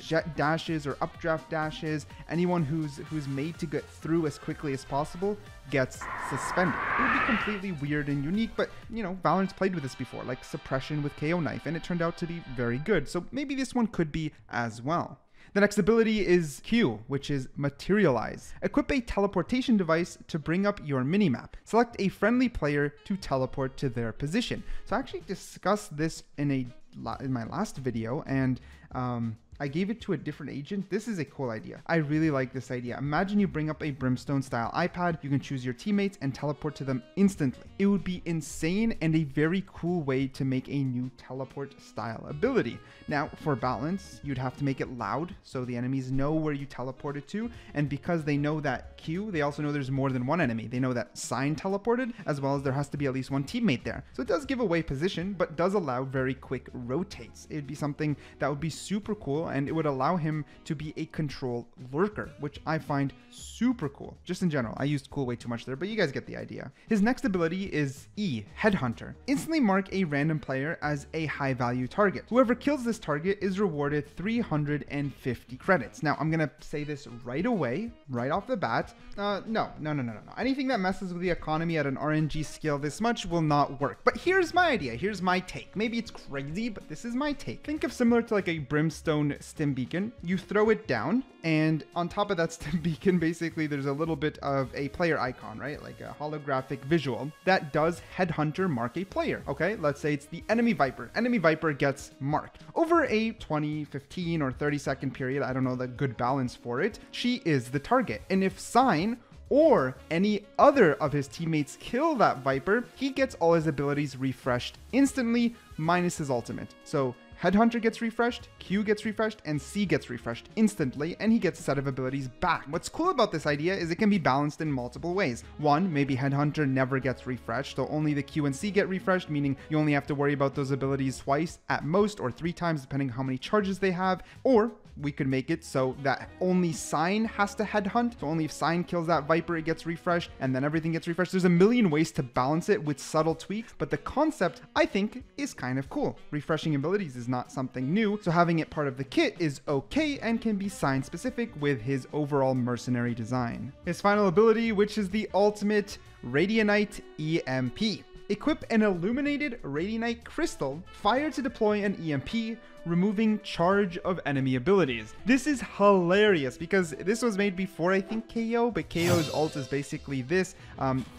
Speaker 1: Jett dashes or updraft dashes, anyone who's made to get through as quickly as possible gets suspended. It would be completely weird and unique, but you know, Valorant's played with this before, like suppression with KO knife, and it turned out to be very good. So maybe this one could be as well. The next ability is Q, which is Materialize. Equip a teleportation device to bring up your minimap. Select a friendly player to teleport to their position. So I actually discussed this in my last video, and I gave it to a different agent. This is a cool idea. I really like this idea. Imagine you bring up a Brimstone style iPad, you can choose your teammates and teleport to them instantly. It would be insane and a very cool way to make a new teleport style ability. Now, for balance, you'd have to make it loud so the enemies know where you teleported to, and because they know that Q, they also know there's more than one enemy. They know that Sign teleported, as well as there has to be at least one teammate there. So it does give away position, but does allow very quick rotates. It'd be something that would be super cool, and it would allow him to be a control lurker, which I find super cool. Just in general, I used cool way too much there, but you guys get the idea. His next ability is E, Headhunter. Instantly mark a random player as a high value target. Whoever kills this target is rewarded 350 credits. Now, I'm gonna say this right away, right off the bat. No. Anything that messes with the economy at an RNG scale this much will not work. But here's my idea. Here's my take. Maybe it's crazy, but this is my take. Think of similar to like a Brimstone stim beacon. You throw it down, and on top of that stim beacon, basically there's a little bit of a player icon, right? Like a holographic visual that does Headhunter mark a player. Okay, let's say it's the enemy Viper. Enemy Viper gets marked. Over a 20, 15, or 30 second period, I don't know the good balance for it, she is the target. And if Sign or any other of his teammates kill that Viper, he gets all his abilities refreshed instantly, minus his ultimate. So Headhunter gets refreshed, Q gets refreshed, and C gets refreshed instantly, and he gets a set of abilities back. What's cool about this idea is it can be balanced in multiple ways. One, maybe Headhunter never gets refreshed, so only the Q and C get refreshed, meaning you only have to worry about those abilities twice at most, or 3 times depending on how many charges they have. Or we could make it so that only Sign has to headhunt. So only if Sign kills that Viper, it gets refreshed, and then everything gets refreshed. There's a million ways to balance it with subtle tweaks, but the concept, I think, is kind of cool. Refreshing abilities is not something new, so having it part of the kit is okay and can be Sign specific with his overall mercenary design. His final ability, which is the ultimate Radianite EMP. Equip an illuminated Radianite crystal, fire to deploy an EMP, removing charge of enemy abilities. This is hilarious because this was made before, I think, KO, but KO's ult is basically this,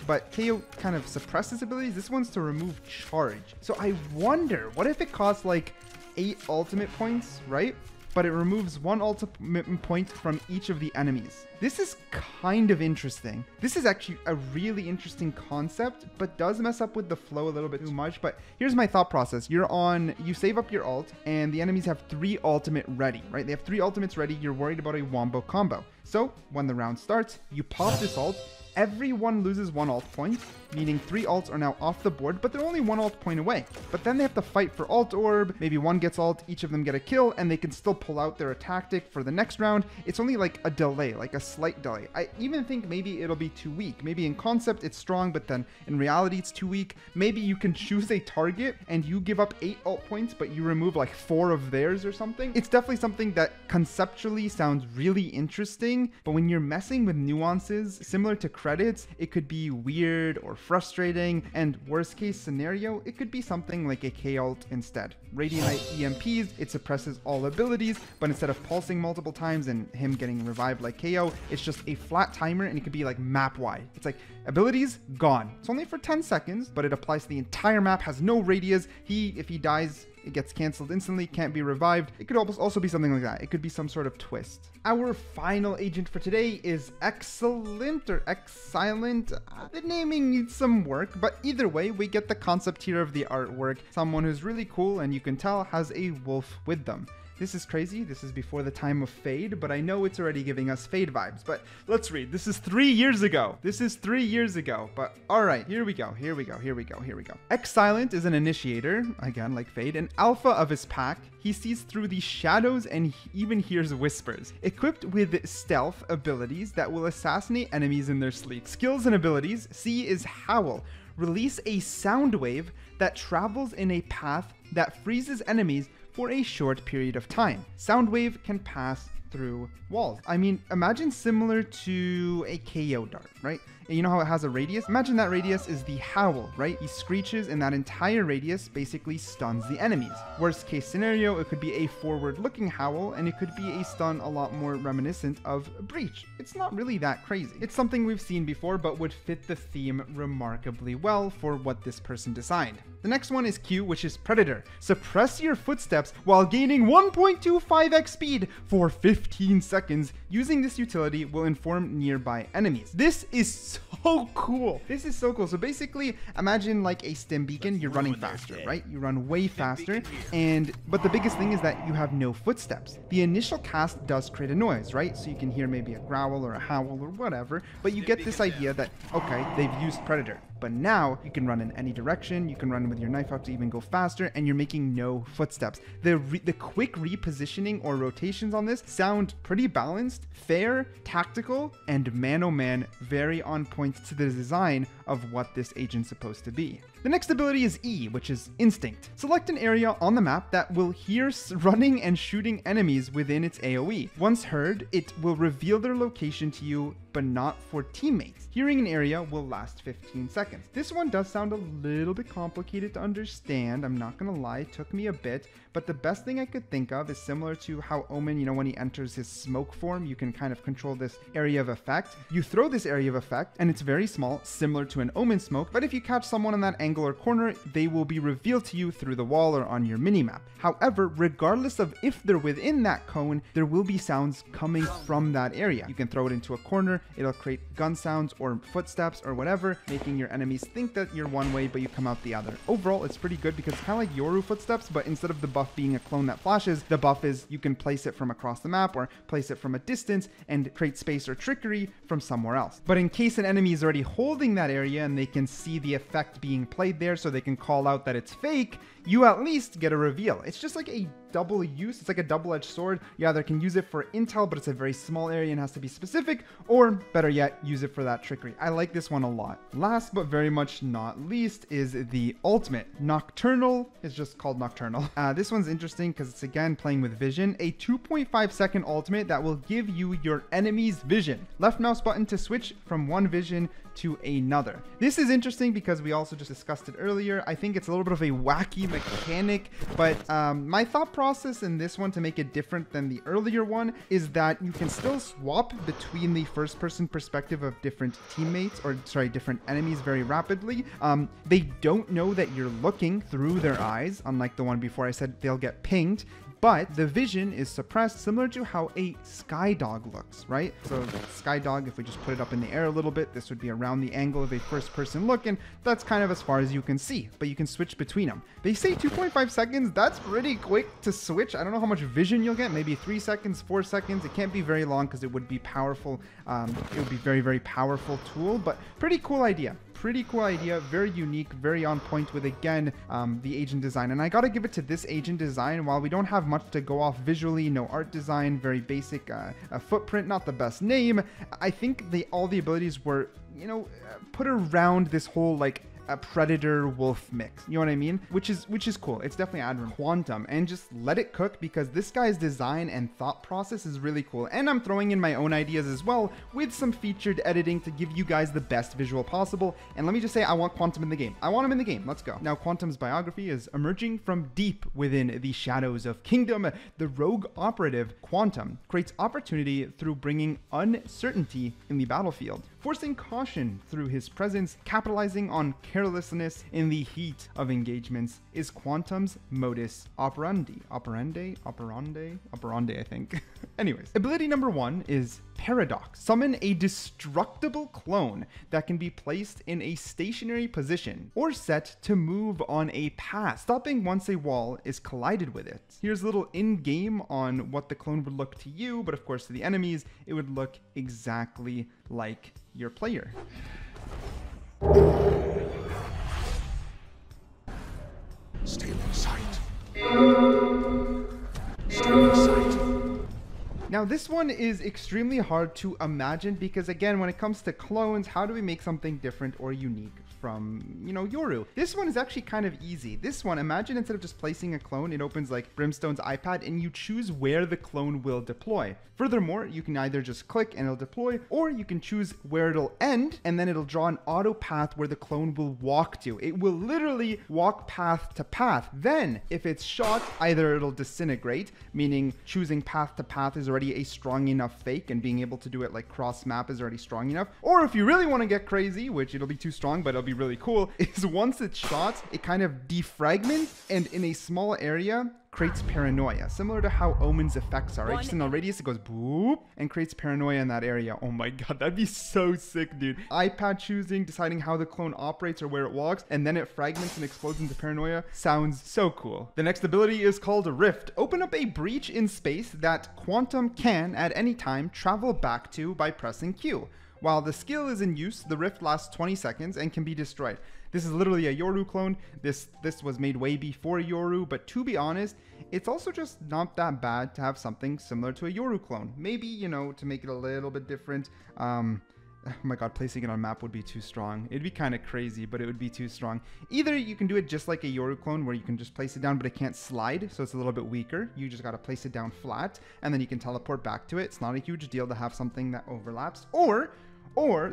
Speaker 1: but KO kind of suppresses abilities. This one's to remove charge. So I wonder, what if it costs like 8 ultimate points, right? But it removes 1 ultimate point from each of the enemies. This is kind of interesting. This is actually a really interesting concept, but does mess up with the flow a little bit too much. But here's my thought process. You save up your ult, and the enemies have 3 ultimate ready, right? They have 3 ultimates ready. You're worried about a wombo combo. So when the round starts, you pop this ult. Everyone loses 1 ult point, meaning 3 ults are now off the board, but they're only 1 ult point away. But then they have to fight for ult orb, maybe one gets ult, each of them get a kill, and they can still pull out their tactic for the next round. It's only like a delay, like a slight delay. I even think maybe it'll be too weak. Maybe in concept it's strong, but then in reality it's too weak. Maybe you can choose a target and you give up 8 ult points, but you remove like 4 of theirs or something. It's definitely something that conceptually sounds really interesting, but when you're messing with nuances similar to credits, it could be weird or frustrating, and worst case scenario, it could be something like a K-ult instead. Radianite EMPs, it suppresses all abilities, but instead of pulsing multiple times and him getting revived like KO, it's just a flat timer, and it could be like map-wide. It's like abilities gone. It's only for 10 seconds, but it applies to the entire map, has no radius. If he dies, it gets canceled instantly, can't be revived. It could also be something like that. It could be some sort of twist. Our final agent for today is Exilent or Exilent. The naming needs some work, but either way, we get the concept here of the artwork. Someone who's really cool and you can tell has a wolf with them. This is crazy. This is before the time of Fade, but I know it's already giving us Fade vibes. But let's read. This is 3 years ago. But all right, here we go. Exilent is an initiator, again, like Fade, an alpha of his pack. He sees through the shadows and even hears whispers. Equipped with stealth abilities that will assassinate enemies in their sleep. Skills and abilities. C is Howl. Release a sound wave that travels in a path that freezes enemies for a short period of time. Soundwave can pass through walls. I mean, imagine similar to a KO dart, right? And you know how it has a radius? Imagine that radius is the howl, right? He screeches and that entire radius basically stuns the enemies. Worst case scenario, it could be a forward-looking howl, and it could be a stun a lot more reminiscent of Breach. It's not really that crazy. It's something we've seen before, but would fit the theme remarkably well for what this person designed. The next one is Q, which is Predator. Suppress your footsteps while gaining 1.25x speed for 15 seconds. Using this utility will inform nearby enemies. This is so cool. So basically, imagine like a stim beacon. You're running faster, right? You run way faster, but the biggest thing is that you have no footsteps. The initial cast does create a noise, right? So you can hear maybe a growl or a howl or whatever, but you get this idea that, okay, they've used Predator. But now you can run in any direction, you can run with your knife out to even go faster, and you're making no footsteps. The quick repositioning or rotations on this sound pretty balanced, fair, tactical, and man-oh-man, very on point to the design of what this agent's supposed to be. The next ability is E, which is Instinct. Select an area on the map that will hear running and shooting enemies within its AoE. Once heard, it will reveal their location to you, but not for teammates. Hearing an area will last 15 seconds. This one does sound a little bit complicated to understand, I'm not gonna lie, it took me a bit, but the best thing I could think of is similar to how Omen, you know, when he enters his smoke form, you can kind of control this area of effect. You throw this area of effect, and it's very small, similar to an Omen smoke, but if you catch someone in that angle or corner, they will be revealed to you through the wall or on your minimap. However, regardless of if they're within that cone, there will be sounds coming from that area. You can throw it into a corner, corner, it'll create gun sounds or footsteps or whatever, making your enemies think that you're one way, but you come out the other. Overall, it's pretty good because it's kind of like Yoru footsteps, but instead of the buff being a clone that flashes, the buff is you can place it from across the map or place it from a distance and create space or trickery from somewhere else. But in case an enemy is already holding that area and they can see the effect being played there, so they can call out that it's fake, you at least get a reveal. It's just like a double use. It's like a double-edged sword. You either can use it for intel, but it's a very small area and has to be specific, or better yet, use it for that trickery. I like this one a lot. Last but very much not least is the ultimate. Nocturnal is just called Nocturnal. This one's interesting because it's again playing with vision. A 2.5 second ultimate that will give you your enemy's vision. Left mouse button to switch from one vision to another. This is interesting because we also just discussed it earlier. I think it's a little bit of a wacky mechanic, but my thought process in this one to make it different than the earlier one is that you can still swap between the first person perspective of different teammates, or sorry, different enemies very rapidly. They don't know that you're looking through their eyes, unlike the one before I said they'll get pinged. But the vision is suppressed, similar to how a sky dog looks, right? So sky dog, if we just put it up in the air a little bit, this would be around the angle of a first person look, and that's kind of as far as you can see, but you can switch between them. They say 2.5 seconds, that's pretty quick to switch. I don't know how much vision you'll get, maybe 3 seconds, 4 seconds. It can't be very long because it would be powerful. It would be very, very powerful tool, but pretty cool idea. Pretty cool idea, very unique, very on point with, again, the agent design. And I gotta give it to this agent design. While we don't have much to go off visually, no art design, very basic footprint, not the best name, I think all the abilities were, you know, put around this whole, like, a predator wolf mix, you know what I mean, which is cool. It's definitely admirable. Quantum, and just let it cook, because this guy's design and thought process is really cool, and I'm throwing in my own ideas as well with some featured editing to give you guys the best visual possible. And let me just say, I want Quantum in the game. I want him in the game. Let's go. Now, Quantum's biography is: emerging from deep within the shadows of Kingdom, the rogue operative Quantum creates opportunity through bringing uncertainty in the battlefield, forcing caution through his presence, capitalizing on carelessness in the heat of engagements is Quantum's modus operandi. Operandi, I think. Anyways, ability number 1 is Paradox. Summon a destructible clone that can be placed in a stationary position or set to move on a path, stopping once a wall is collided with it. Here's a little in-game on what the clone would look to you, but of course to the enemies, it would look exactly like your player. Stay in sight. Stay in sight. Now, this one is extremely hard to imagine because, again, when it comes to clones, how do we make something different or unique from, you know, Yoru? This one is actually kind of easy. This one, imagine instead of just placing a clone, it opens like Brimstone's iPad and you choose where the clone will deploy. Furthermore, you can either just click and it'll deploy, or you can choose where it'll end and then it'll draw an auto path where the clone will walk to. It will literally walk path to path. Then, if it's shot, either it'll disintegrate, meaning choosing path to path is already a strong enough fake, and being able to do it like cross map is already strong enough. Or if you really want to get crazy, which it'll be too strong, but it'll be really cool, is once it's shot, it kind of defragments and in a small area creates paranoia, similar to how Omen's effects are. Right? Just in the radius, it goes boop and creates paranoia in that area. Oh my god, that'd be so sick, dude. iPad choosing, deciding how the clone operates or where it walks, and then it fragments and explodes into paranoia. Sounds so cool. The next ability is called Rift. Open up a breach in space that Quantum can, at any time, travel back to by pressing Q. While the skill is in use, the Rift lasts 20 seconds and can be destroyed. This is literally a Yoru clone. This was made way before Yoru, but to be honest, it's also just not that bad to have something similar to a Yoru clone. Maybe, you know, to make it a little bit different. Oh my god, placing it on map would be too strong. It'd be kind of crazy, but it would be too strong. Either you can do it just like a Yoru clone where you can just place it down, but it can't slide, so it's a little bit weaker. You just got to place it down flat, and then you can teleport back to it. It's not a huge deal to have something that overlaps. Or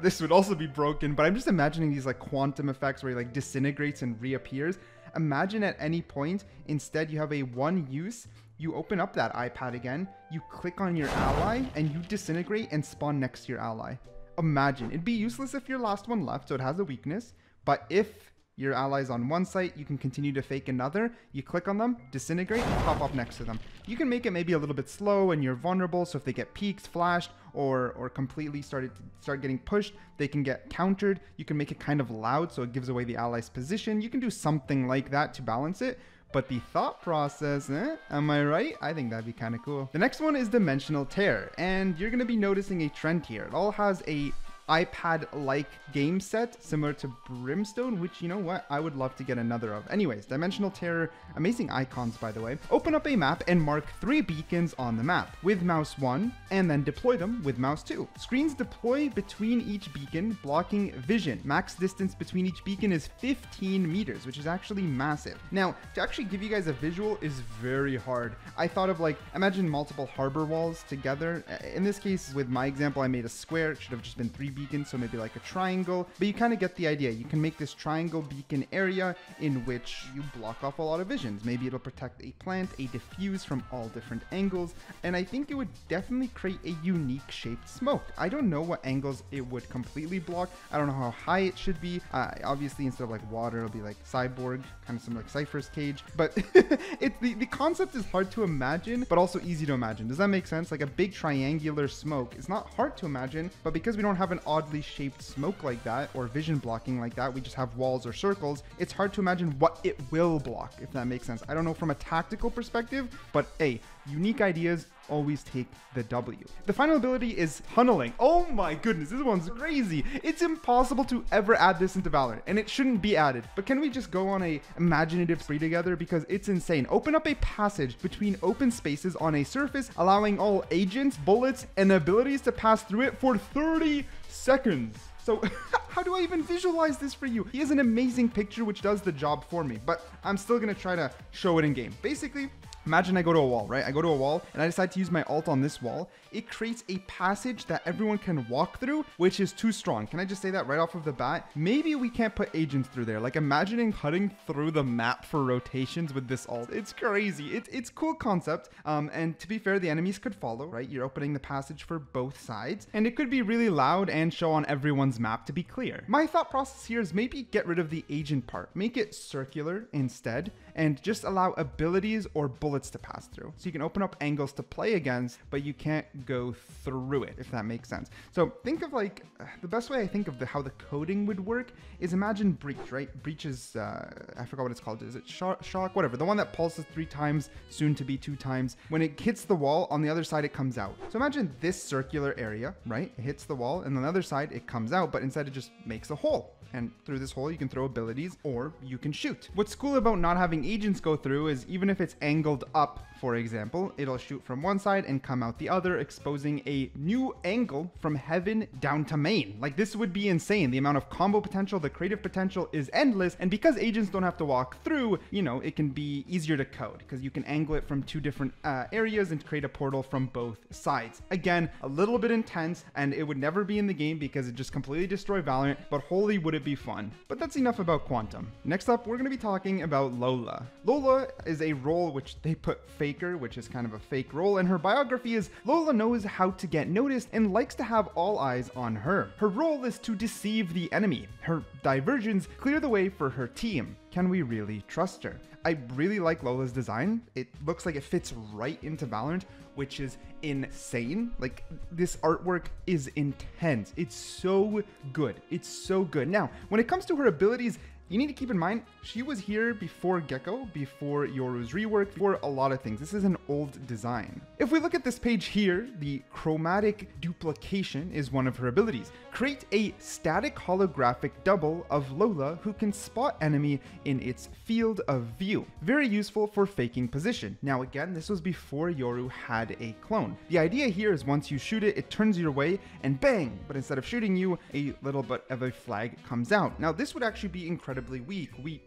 Speaker 1: this would also be broken, but I'm just imagining these like quantum effects where he like disintegrates and reappears. Imagine at any point, instead you have a one use, you open up that iPad again, you click on your ally, and you disintegrate and spawn next to your ally. Imagine. It'd be useless if your last one left, so it has a weakness, but if your allies on one site, you can continue to fake another. You click on them, disintegrate, and pop up next to them. You can make it maybe a little bit slow and you're vulnerable, so if they get peeked, flashed, or completely start getting pushed, they can get countered. You can make it kind of loud so it gives away the ally's position. You can do something like that to balance it. But the thought process, am I right? I think that'd be kind of cool. The next one is Dimensional Tear, and you're going to be noticing a trend here. It all has a iPad-like game set similar to Brimstone, which, you know what, I would love to get another of. Anyways, Dimensional Terror, amazing icons, by the way. Open up a map and mark 3 beacons on the map with mouse 1, and then deploy them with mouse 2. Screens deploy between each beacon, blocking vision. Max distance between each beacon is 15 meters, which is actually massive. Now, to actually give you guys a visual is very hard. I thought of, like, imagine multiple harbor walls together. In this case, with my example, I made a square. It should have just been 3 beacons, so maybe like a triangle, but you kind of get the idea. You can make this triangle beacon area in which you block off a lot of visions. Maybe it'll protect a plant, a diffuse from all different angles, and I think it would definitely create a unique shaped smoke. I don't know what angles it would completely block. I don't know how high it should be. Obviously, instead of like water, it'll be like Cyborg, kind of similar like Cypher's cage, but the concept is hard to imagine, but also easy to imagine. Does that make sense? Like a big triangular smoke is not hard to imagine, but because we don't have an oddly shaped smoke like that or vision blocking like that, we just have walls or circles, it's hard to imagine what it will block, if that makes sense. I don't know from a tactical perspective, but hey, unique ideas always take the W. The final ability is tunneling. Oh my goodness, this one's crazy. It's impossible to ever add this into Valorant, and it shouldn't be added. But can we just go on a imaginative spree together, because it's insane. Open up a passage between open spaces on a surface, allowing all agents, bullets, and abilities to pass through it for 30 seconds. So how do I even visualize this for you? He has an amazing picture which does the job for me, but I'm still gonna try to show it in game. Basically, imagine I go to a wall, right? I go to a wall and I decide to use my ult on this wall. It creates a passage that everyone can walk through, which is too strong. Can I just say that right off of the bat? Maybe we can't put agents through there. Like imagining cutting through the map for rotations with this ult. It's crazy. It's cool concept. And to be fair, the enemies could follow, right? You're opening the passage for both sides, and it could be really loud and show on everyone's map to be clear. My thought process here is maybe get rid of the agent part. Make it circular instead, and just allow abilities or bullets to pass through. So you can open up angles to play against, but you can't go through it, if that makes sense. So think of like, the best way I think of how the coding would work is imagine breach, right? Breach is, I forgot what it's called. Is it shock? Whatever. The one that pulses 3 times, soon to be 2 times. When it hits the wall, on the other side, it comes out. So imagine this circular area, right? It hits the wall, and on the other side, it comes out, but instead it just makes a hole. And through this hole, you can throw abilities or you can shoot. What's cool about not having agents go through is even if it's angled up, for example, it'll shoot from one side and come out the other, exposing a new angle from heaven down to main. Like, this would be insane. The amount of combo potential, the creative potential is endless. And because agents don't have to walk through, you know, it can be easier to code because you can angle it from 2 different areas and create a portal from both sides. Again, a little bit intense, and it would never be in the game because it just completely destroyed Valorant, but holy would it be fun. But that's enough about Quantum. Next up, we're going to be talking about Lola. Lola is a role which they put Faker, which is kind of a fake role, and her biography is Lola knows how to get noticed and likes to have all eyes on her. Her role is to deceive the enemy. Her diversions clear the way for her team. Can we really trust her? I really like Lola's design. It looks like it fits right into Valorant, which is insane. Like, this artwork is intense. It's so good. It's so good. Now, when it comes to her abilities, you need to keep in mind, she was here before Gecko, before Yoru's rework, before a lot of things. This is an old design. If we look at this page here, the chromatic duplication is one of her abilities. Create a static holographic double of Lola who can spot enemy in its field of view. Very useful for faking position. Now again, this was before Yoru had a clone. The idea here is once you shoot it, it turns your way and bang, but instead of shooting you, a little bit of a flag comes out. Now this would actually be incredibly weak. We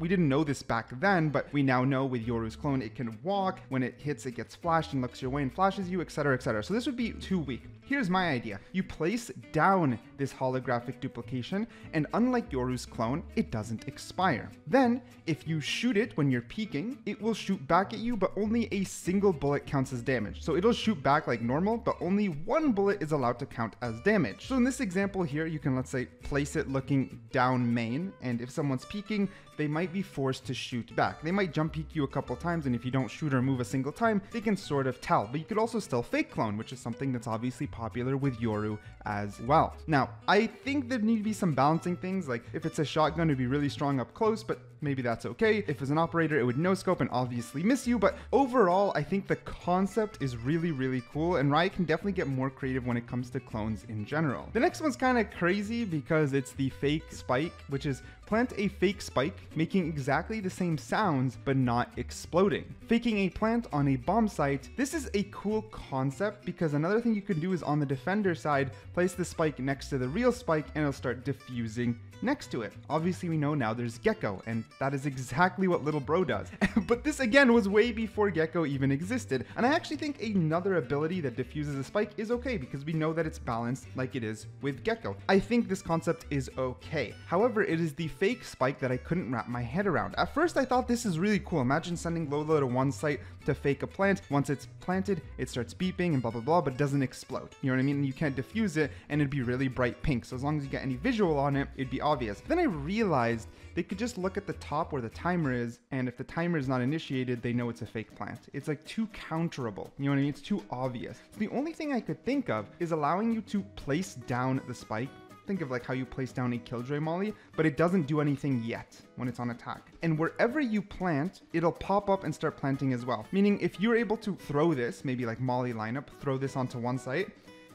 Speaker 1: didn't know this back then, but we now know with Yoru's clone, it can walk. When it hits, it gets flashed and looks your way and flashes you, etc., etc. So this would be too weak. Here's my idea. You place down this holographic duplication, and unlike Yoru's clone, it doesn't expire. Then, if you shoot it when you're peeking, it will shoot back at you, but only a single bullet counts as damage. So it'll shoot back like normal, but only one bullet is allowed to count as damage. So in this example here, you can, let's say, place it looking down main, and if someone's peeking, they might be forced to shoot back. They might jump peek you a couple times, and if you don't shoot or move a single time, they can sort of tell. But you could also still fake clone, which is something that's obviously popular with Yoru as well. Now, I think there need to be some balancing things, like if it's a shotgun, it'd be really strong up close, but maybe that's okay. If it's an operator, it would no scope and obviously miss you. But overall, I think the concept is really, really cool, and Riot can definitely get more creative when it comes to clones in general. The next one's kind of crazy because it's the fake spike, which is plant a fake spike, making exactly the same sounds, but not exploding. Faking a plant on a bomb site. This is a cool concept because another thing you can do is on the defender side, place the spike next to the real spike and it'll start diffusing next to it. Obviously we know now there's Gecko, and that is exactly what little bro does. But this again was way before Gecko even existed, and I actually think another ability that diffuses a spike is okay because we know that it's balanced like it is with Gecko. I think this concept is okay. However, it is the fake spike that I couldn't wrap my head around. At first I thought this is really cool. Imagine sending Lola to one site to fake a plant. Once it's planted, it starts beeping and blah blah blah, but doesn't explode. You know what I mean? And you can't diffuse it, and it'd be really bright pink. So as long as you get any visual on it, it'd be obvious. Then I realized they could just look at the top where the timer is, and if the timer is not initiated, they know it's a fake plant. It's like too counterable. You know what I mean? It's too obvious. So the only thing I could think of is allowing you to place down the spike. Think of like how you place down a Killjoy Molly, but it doesn't do anything yet when it's on attack. And wherever you plant, it'll pop up and start planting as well. Meaning if you're able to throw this, maybe like Molly lineup, throw this onto one site,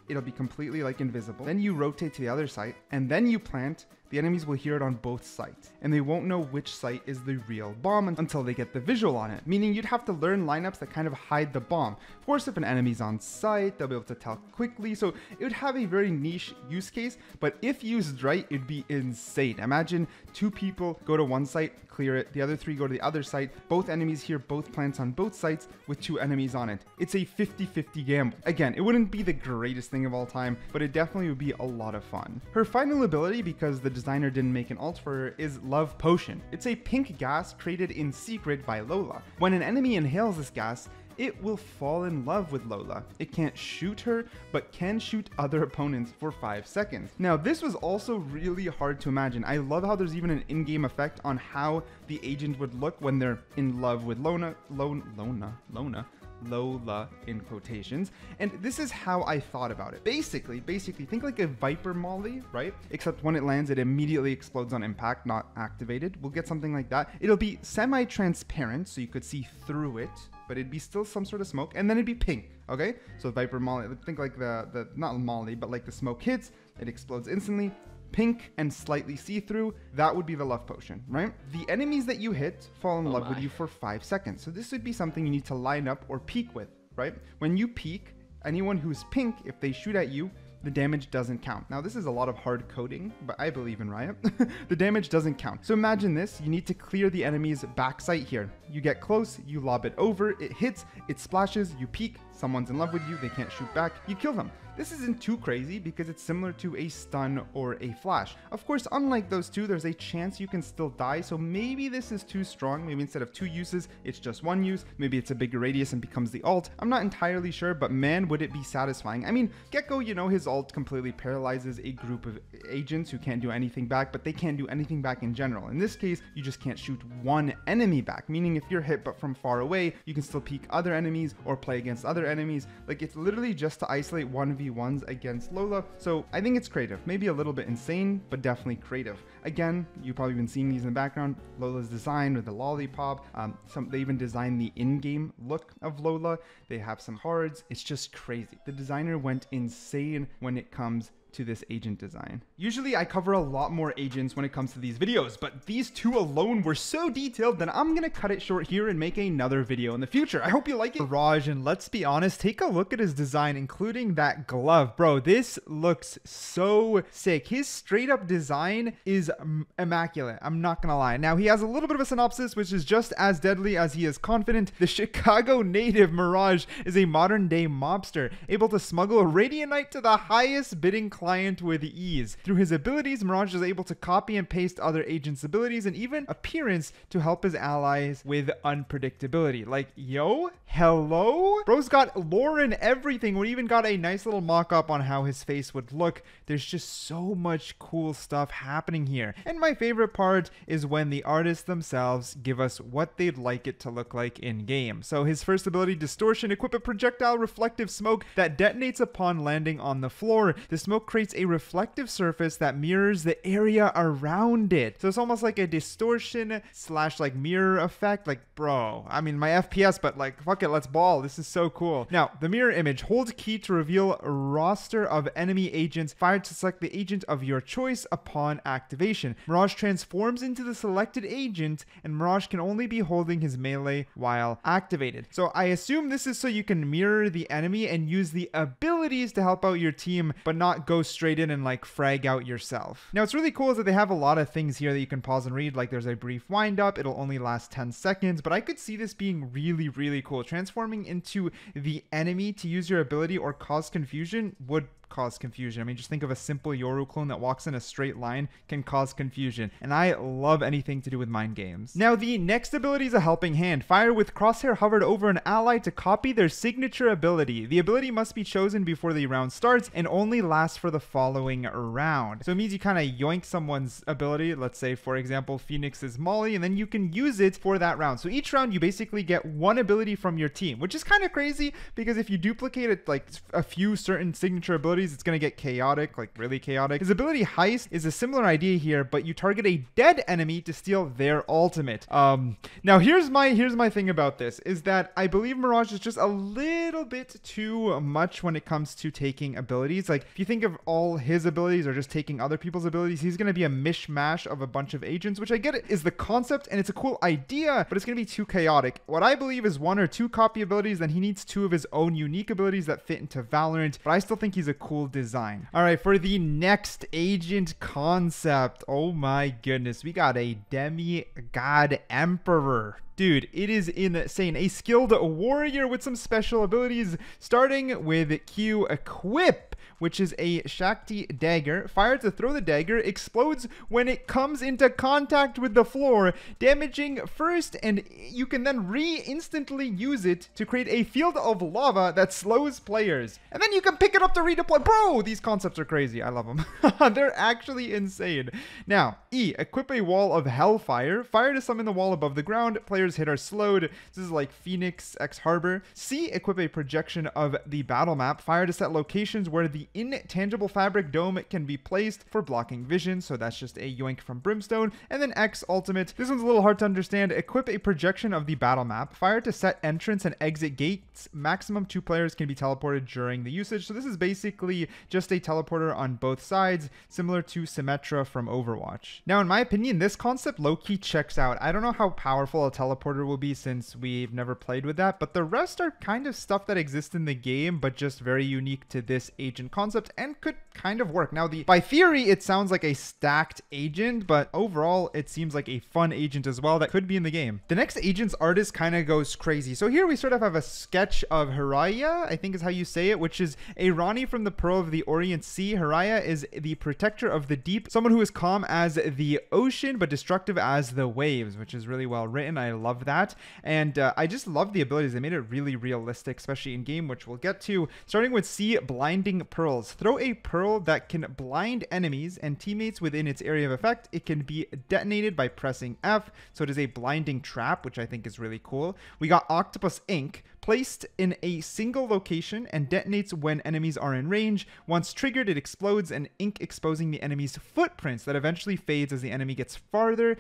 Speaker 1: it'll be completely like invisible. Then you rotate to the other site, and then you plant. The enemies will hear it on both sites, and they won't know which site is the real bomb until they get the visual on it, meaning you'd have to learn lineups that kind of hide the bomb. Of course, if an enemy's on site, they'll be able to tell quickly, so it would have a very niche use case, but if used right, it'd be insane. Imagine two people go to one site, clear it, the other three go to the other site, both enemies hear both plants on both sites with two enemies on it. It's a 50-50 gamble. Again, it wouldn't be the greatest thing of all time, but it definitely would be a lot of fun. Her final ability, because the designer didn't make an ult for her, is Love Potion. It's a pink gas created in secret by Lola. When an enemy inhales this gas, it will fall in love with Lola. It can't shoot her, but can shoot other opponents for 5 seconds. Now, this was also really hard to imagine. I love how there's even an in-game effect on how the agent would look when they're in love with Lola in quotations, and this is how I thought about it. Basically think like a Viper Molly, right? Except when it lands, it immediately explodes on impact, not activated. We'll get something like that. It'll be semi-transparent, so you could see through it, but it'd be still some sort of smoke, and then it'd be pink, okay? So Viper Molly, think like the not Molly, but like the smoke hits, it explodes instantly. Pink and slightly see-through, that would be the Love Potion, right? The enemies that you hit fall in love with you for 5 seconds. So this would be something you need to line up or peek with, right? When you peek, anyone who's pink, if they shoot at you, the damage doesn't count. Now, this is a lot of hard coding, but I believe in Riot. The damage doesn't count. So imagine this, you need to clear the enemy's backside here. You get close, you lob it over, it hits, it splashes, you peek, someone's in love with you, they can't shoot back, you kill them. This isn't too crazy because it's similar to a stun or a flash. Of course, unlike those two, there's a chance you can still die, so maybe this is too strong. Maybe instead of 2 uses, it's just 1 use. Maybe it's a bigger radius and becomes the ult. I'm not entirely sure, but man, would it be satisfying. I mean, Gecko, you know, his ult completely paralyzes a group of agents who can't do anything back, but they can't do anything back in general. In this case, you just can't shoot one enemy back, meaning if you're hit but from far away, you can still peek other enemies or play against other enemies. Like, it's literally just to isolate 1v1s against Lola. So I think it's creative, maybe a little bit insane, but definitely creative. Again, you've probably been seeing these in the background. Lola's design with the lollipop. They even designed the in-game look of Lola. They have some cards. It's just crazy. The designer went insane when it comes to this agent design. Usually I cover a lot more agents when it comes to these videos, but these two alone were so detailed that I'm gonna cut it short here and make another video in the future. I hope you like it. Raj, and let's be honest, take a look at his design, including that glove. Bro, this looks so sick. His straight up design is immaculate. I'm not gonna lie. Now, he has a little bit of a synopsis, which is just as deadly as he is confident. The Chicago native Mirage is a modern day mobster, able to smuggle a Radiant Knight to the highest bidding class client with ease. Through his abilities, Montage is able to copy and paste other agents' abilities and even appearance to help his allies with unpredictability. Like, yo, hello? Bro's got lore and everything. We even got a nice little mock-up on how his face would look. There's just so much cool stuff happening here. And my favorite part is when the artists themselves give us what they'd like it to look like in game. So his first ability, Distortion, equip a projectile reflective smoke that detonates upon landing on the floor. The smoke creates a reflective surface that mirrors the area around it. So it's almost like a distortion slash like mirror effect. Like, bro, I mean, my FPS, but like, fuck it, let's ball. This is so cool. Now, the mirror image. Hold key to reveal a roster of enemy agents. Fire to select the agent of your choice upon activation. Mirage transforms into the selected agent, and Mirage can only be holding his melee while activated. So I assume this is so you can mirror the enemy and use the abilities to help out your team, but not go straight in and like frag out yourself. Now, what's really cool is that they have a lot of things here that you can pause and read. Like, there's a brief wind up. It'll only last 10 seconds, but I could see this being really, really cool. Transforming into the enemy to use your ability or cause confusion would cause confusion. I mean, just think of a simple Yoru clone that walks in a straight line can cause confusion, and I love anything to do with mind games. Now, the next ability is a helping hand. Fire with crosshair hovered over an ally to copy their signature ability. The ability must be chosen before the round starts and only lasts for the following round. So it means you kind of yoink someone's ability. Let's say, for example, Phoenix's Molly, and then you can use it for that round. So each round you basically get one ability from your team, which is kind of crazy because if you duplicate it like a few certain signature abilities, it's going to get chaotic, like really chaotic. His ability Heist is a similar idea here, but you target a dead enemy to steal their ultimate. Now here's my thing about this is that I believe Mirage is just a little bit too much when it comes to taking abilities. Like, if you think of all his abilities or just taking other people's abilities, he's going to be a mishmash of a bunch of agents, which I get it is the concept and it's a cool idea, but it's going to be too chaotic. What I believe is 1 or 2 copy abilities, then he needs 2 of his own unique abilities that fit into Valorant, but I still think he's a cool design. All right, for the next agent concept, oh my goodness, we got a demigod emperor. Dude, it is insane. A skilled warrior with some special abilities, starting with Q Equip, which is a Shakti dagger. Fire to throw the dagger, explodes when it comes into contact with the floor, damaging first, and you can then instantly use it to create a field of lava that slows players. And then you can pick it up to redeploy. Bro, these concepts are crazy. I love them. They're actually insane. Now, E, equip a wall of hellfire. Fire to summon the wall above the ground. Players hit are slowed. This is like Phoenix X Harbor. C, equip a projection of the battle map. Fire to set locations where the intangible fabric dome can be placed for blocking vision. So that's just a yoink from Brimstone. And then X ultimate. This one's a little hard to understand. Equip a projection of the battle map. Fire to set entrance and exit gates. Maximum 2 players can be teleported during the usage. So this is basically just a teleporter on both sides, similar to Symmetra from Overwatch. Now, in my opinion, this concept low-key checks out. I don't know how powerful a teleporter will be since we've never played with that, but the rest are kind of stuff that exists in the game, but just very unique to this agent concept and could kind of work. Now, by theory, it sounds like a stacked agent, but overall, it seems like a fun agent as well that could be in the game. The next agent's artist kind of goes crazy. So here we sort of have a sketch of Hiraya, I think is how you say it, which is a Rani from the Pearl of the Orient Sea. Hiraya is the protector of the deep, someone who is calm as the ocean, but destructive as the waves, which is really well written. I love that. And I just love the abilities. They made it really realistic, especially in game, which we'll get to. Starting with C, blinding pearls. Throw a pearl that can blind enemies and teammates within its area of effect. It can be detonated by pressing F. So it is a blinding trap, which I think is really cool. We got Octopus Ink, placed in a single location and detonates when enemies are in range. Once triggered, it explodes, and ink exposing the enemy's footprints that eventually fades as the enemy gets farther.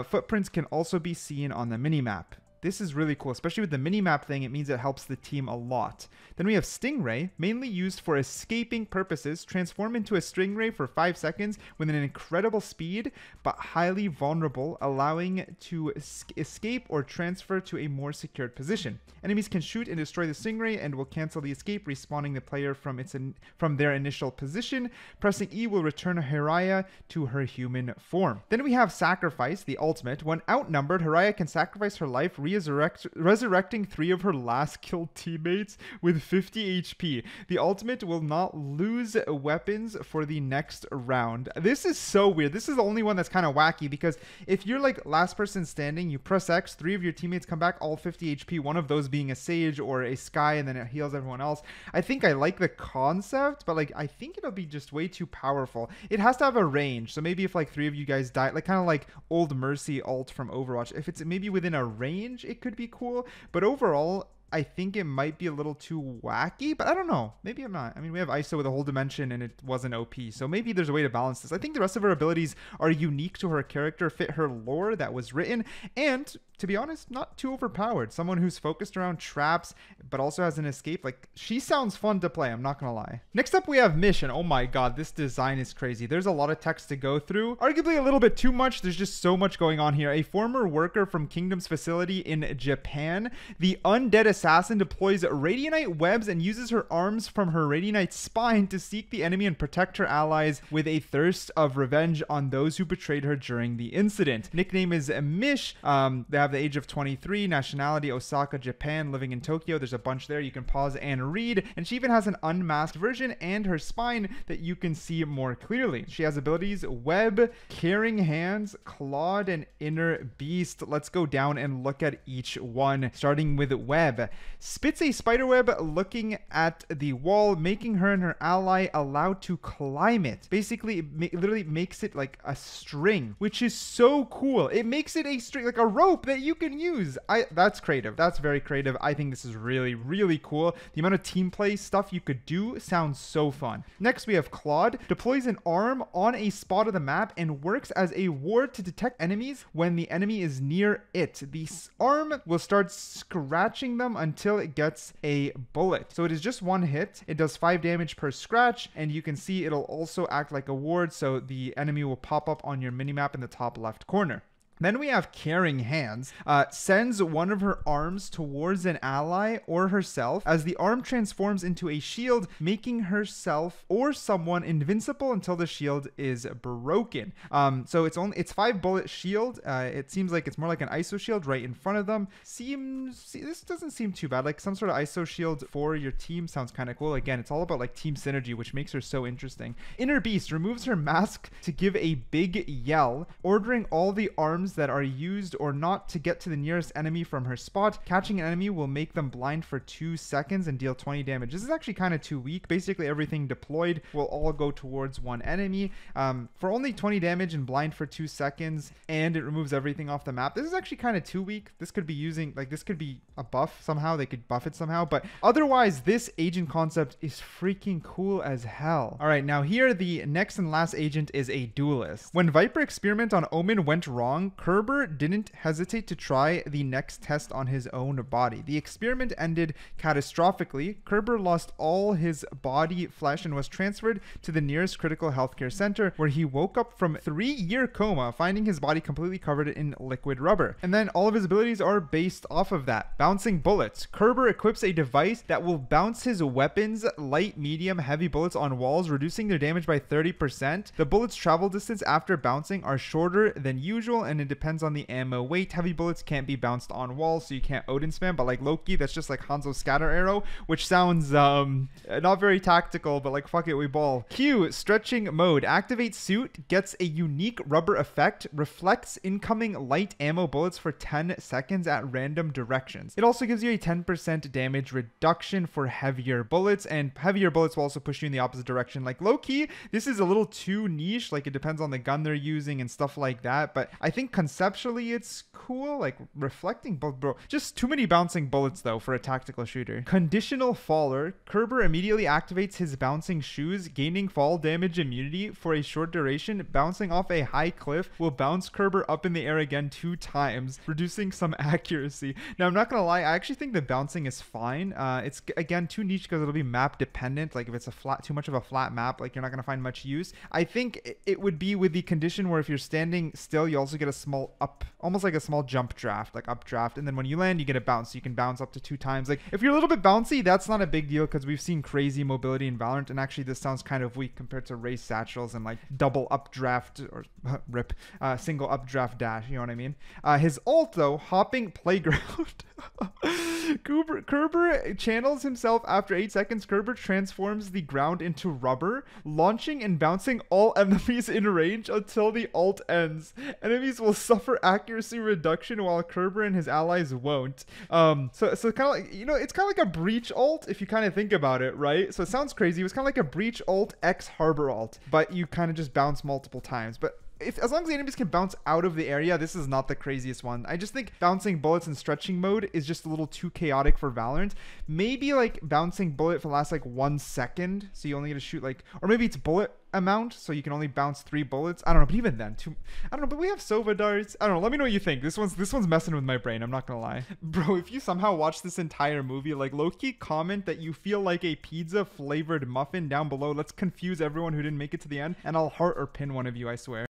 Speaker 1: Footprints can also be seen on the minimap. This is really cool, especially with the minimap thing. It means it helps the team a lot. Then we have Stingray, mainly used for escaping purposes. Transform into a Stingray for 5 seconds with an incredible speed, but highly vulnerable, allowing to escape or transfer to a more secured position. Enemies can shoot and destroy the Stingray and will cancel the escape, respawning the player from their initial position. Pressing E will return Hiraya to her human form. Then we have Sacrifice, the ultimate. When outnumbered, Hiraya can sacrifice her life, resurrecting 3 of her last killed teammates with 50 HP. The ultimate will not lose weapons for the next round. This is so weird. This is the only one that's kind of wacky, because if you're like last person standing, you press X, 3 of your teammates come back, all 50 HP, one of those being a Sage or a Skye, and then it heals everyone else. I think I like the concept, but like I think it'll be just way too powerful. It has to have a range, so maybe if like 3 of you guys die, like kind of like Old Mercy ult from Overwatch, if it's maybe within a range, it could be cool. But overall, I think it might be a little too wacky, but I don't know. Maybe I'm not. I mean, we have ISO with a whole dimension and it wasn't OP, so maybe there's a way to balance this. I think the rest of her abilities are unique to her character, fit her lore that was written, and to be honest, not too overpowered. Someone who's focused around traps, but also has an escape. Like, she sounds fun to play, I'm not gonna lie. Next up, we have Mission. Oh my god, this design is crazy. There's a lot of text to go through. Arguably a little bit too much. There's just so much going on here. A former worker from Kingdom's facility in Japan, the undead assassin deploys Radianite webs and uses her arms from her Radianite spine to seek the enemy and protect her allies with a thirst of revenge on those who betrayed her during the incident. Nickname is Mish. They have the age of 23, nationality Osaka, Japan, living in Tokyo. There's a bunch there you can pause and read, and she even has an unmasked version and her spine that you can see more clearly. She has abilities Web, Caring Hands, Clawed, and Inner Beast. Let's go down and look at each one, starting with Web. Spits a spiderweb looking at the wall, making her and her ally allowed to climb it. Basically, it literally makes it like a string, which is so cool. It makes it a string, like a rope that you can use. That's creative. That's very creative. I think this is really, really cool. The amount of team play stuff you could do sounds so fun. Next, we have Claude. Deploys an arm on a spot of the map and works as a ward to detect enemies when the enemy is near it. The arm will start scratching them until it gets a bullet. So it is just one hit. It does 5 damage per scratch, and you can see it'll also act like a ward, so the enemy will pop up on your minimap in the top left corner. Then we have Caring Hands. Sends one of her arms towards an ally or herself as the arm transforms into a shield, making herself or someone invincible until the shield is broken. So it's 5 bullet shield. It seems like it's more like an ISO shield right in front of them. This doesn't seem too bad. Like some sort of ISO shield for your team sounds kind of cool. Again, it's all about like team synergy, which makes her so interesting. Inner Beast removes her mask to give a big yell, ordering all the arms that are used or not to get to the nearest enemy from her spot. Catching an enemy will make them blind for 2 seconds and deal 20 damage. This is actually kind of too weak. Basically everything deployed will all go towards one enemy for only 20 damage and blind for 2 seconds, and it removes everything off the map. This is actually kind of too weak. This could be using, like, this could be a buff somehow. They could buff it somehow, but otherwise this agent concept is freaking cool as hell. All right, now here the next and last agent is a duelist. When Viper experiment on Omen went wrong, Kerber didn't hesitate to try the next test on his own body. The experiment ended catastrophically. Kerber lost all his body flesh and was transferred to the nearest critical healthcare center, where he woke up from 3-year coma, finding his body completely covered in liquid rubber. And then all of his abilities are based off of that. Bouncing bullets. Kerber equips a device that will bounce his weapons, light, medium, heavy bullets on walls, reducing their damage by 30%. The bullets' travel distance after bouncing are shorter than usual, and it depends on the ammo weight. Heavy bullets can't be bounced on walls, so you can't Odin spam, but like Loki, that's just like Hanzo's scatter arrow, which sounds not very tactical, but like fuck it, we ball. Q, stretching mode. Activate suit, gets a unique rubber effect, reflects incoming light ammo bullets for 10 seconds at random directions. It also gives you a 10% damage reduction for heavier bullets, and heavier bullets will also push you in the opposite direction. Like low-key, this is a little too niche, like it depends on the gun they're using and stuff like that, but I think conceptually it's cool. Like reflecting bro, just too many bouncing bullets though for a tactical shooter. Conditional faller. Kerber immediately activates his bouncing shoes, gaining fall damage immunity for a short duration. Bouncing off a high cliff will bounce Kerber up in the air again 2 times, reducing some accuracy. Now I'm not gonna lie, I actually think the bouncing is fine. It's again too niche because it'll be map dependent. Like if it's too much of a flat map, like you're not gonna find much use. I think it would be with the condition where if you're standing still, you also get a small up, almost like a small jump draft, like updraft. And then when you land, you get a bounce. So you can bounce up to 2 times. Like if you're a little bit bouncy, that's not a big deal because we've seen crazy mobility in Valorant. And actually this sounds kind of weak compared to race satchels and like double updraft or rip, single updraft dash. You know what I mean? His ult though, hopping playground. Kerber channels himself after 8 seconds. Kerber transforms the ground into rubber, launching and bouncing all enemies in range until the ult ends. Enemies will suffer accuracy reduction while Kerber and his allies won't. So kind of like, you know, it's kind of like a breach ult if you kind of think about it, right? So it sounds crazy. It was kind of like a breach ult X harbor ult, but you kind of just bounce multiple times. But as long as the enemies can bounce out of the area, this is not the craziest one. I just think bouncing bullets in stretching mode is just a little too chaotic for Valorant. Maybe like bouncing bullet for the last like 1 second, so you only get to shoot like, or maybe it's bullet amount, so you can only bounce 3 bullets. I don't know, but even then, I don't know. But we have Sova darts. I don't know. Let me know what you think. This one's messing with my brain. I'm not gonna lie, bro. If you somehow watch this entire movie, like low-key comment that you feel like a pizza flavored muffin down below. Let's confuse everyone who didn't make it to the end, and I'll heart or pin one of you. I swear.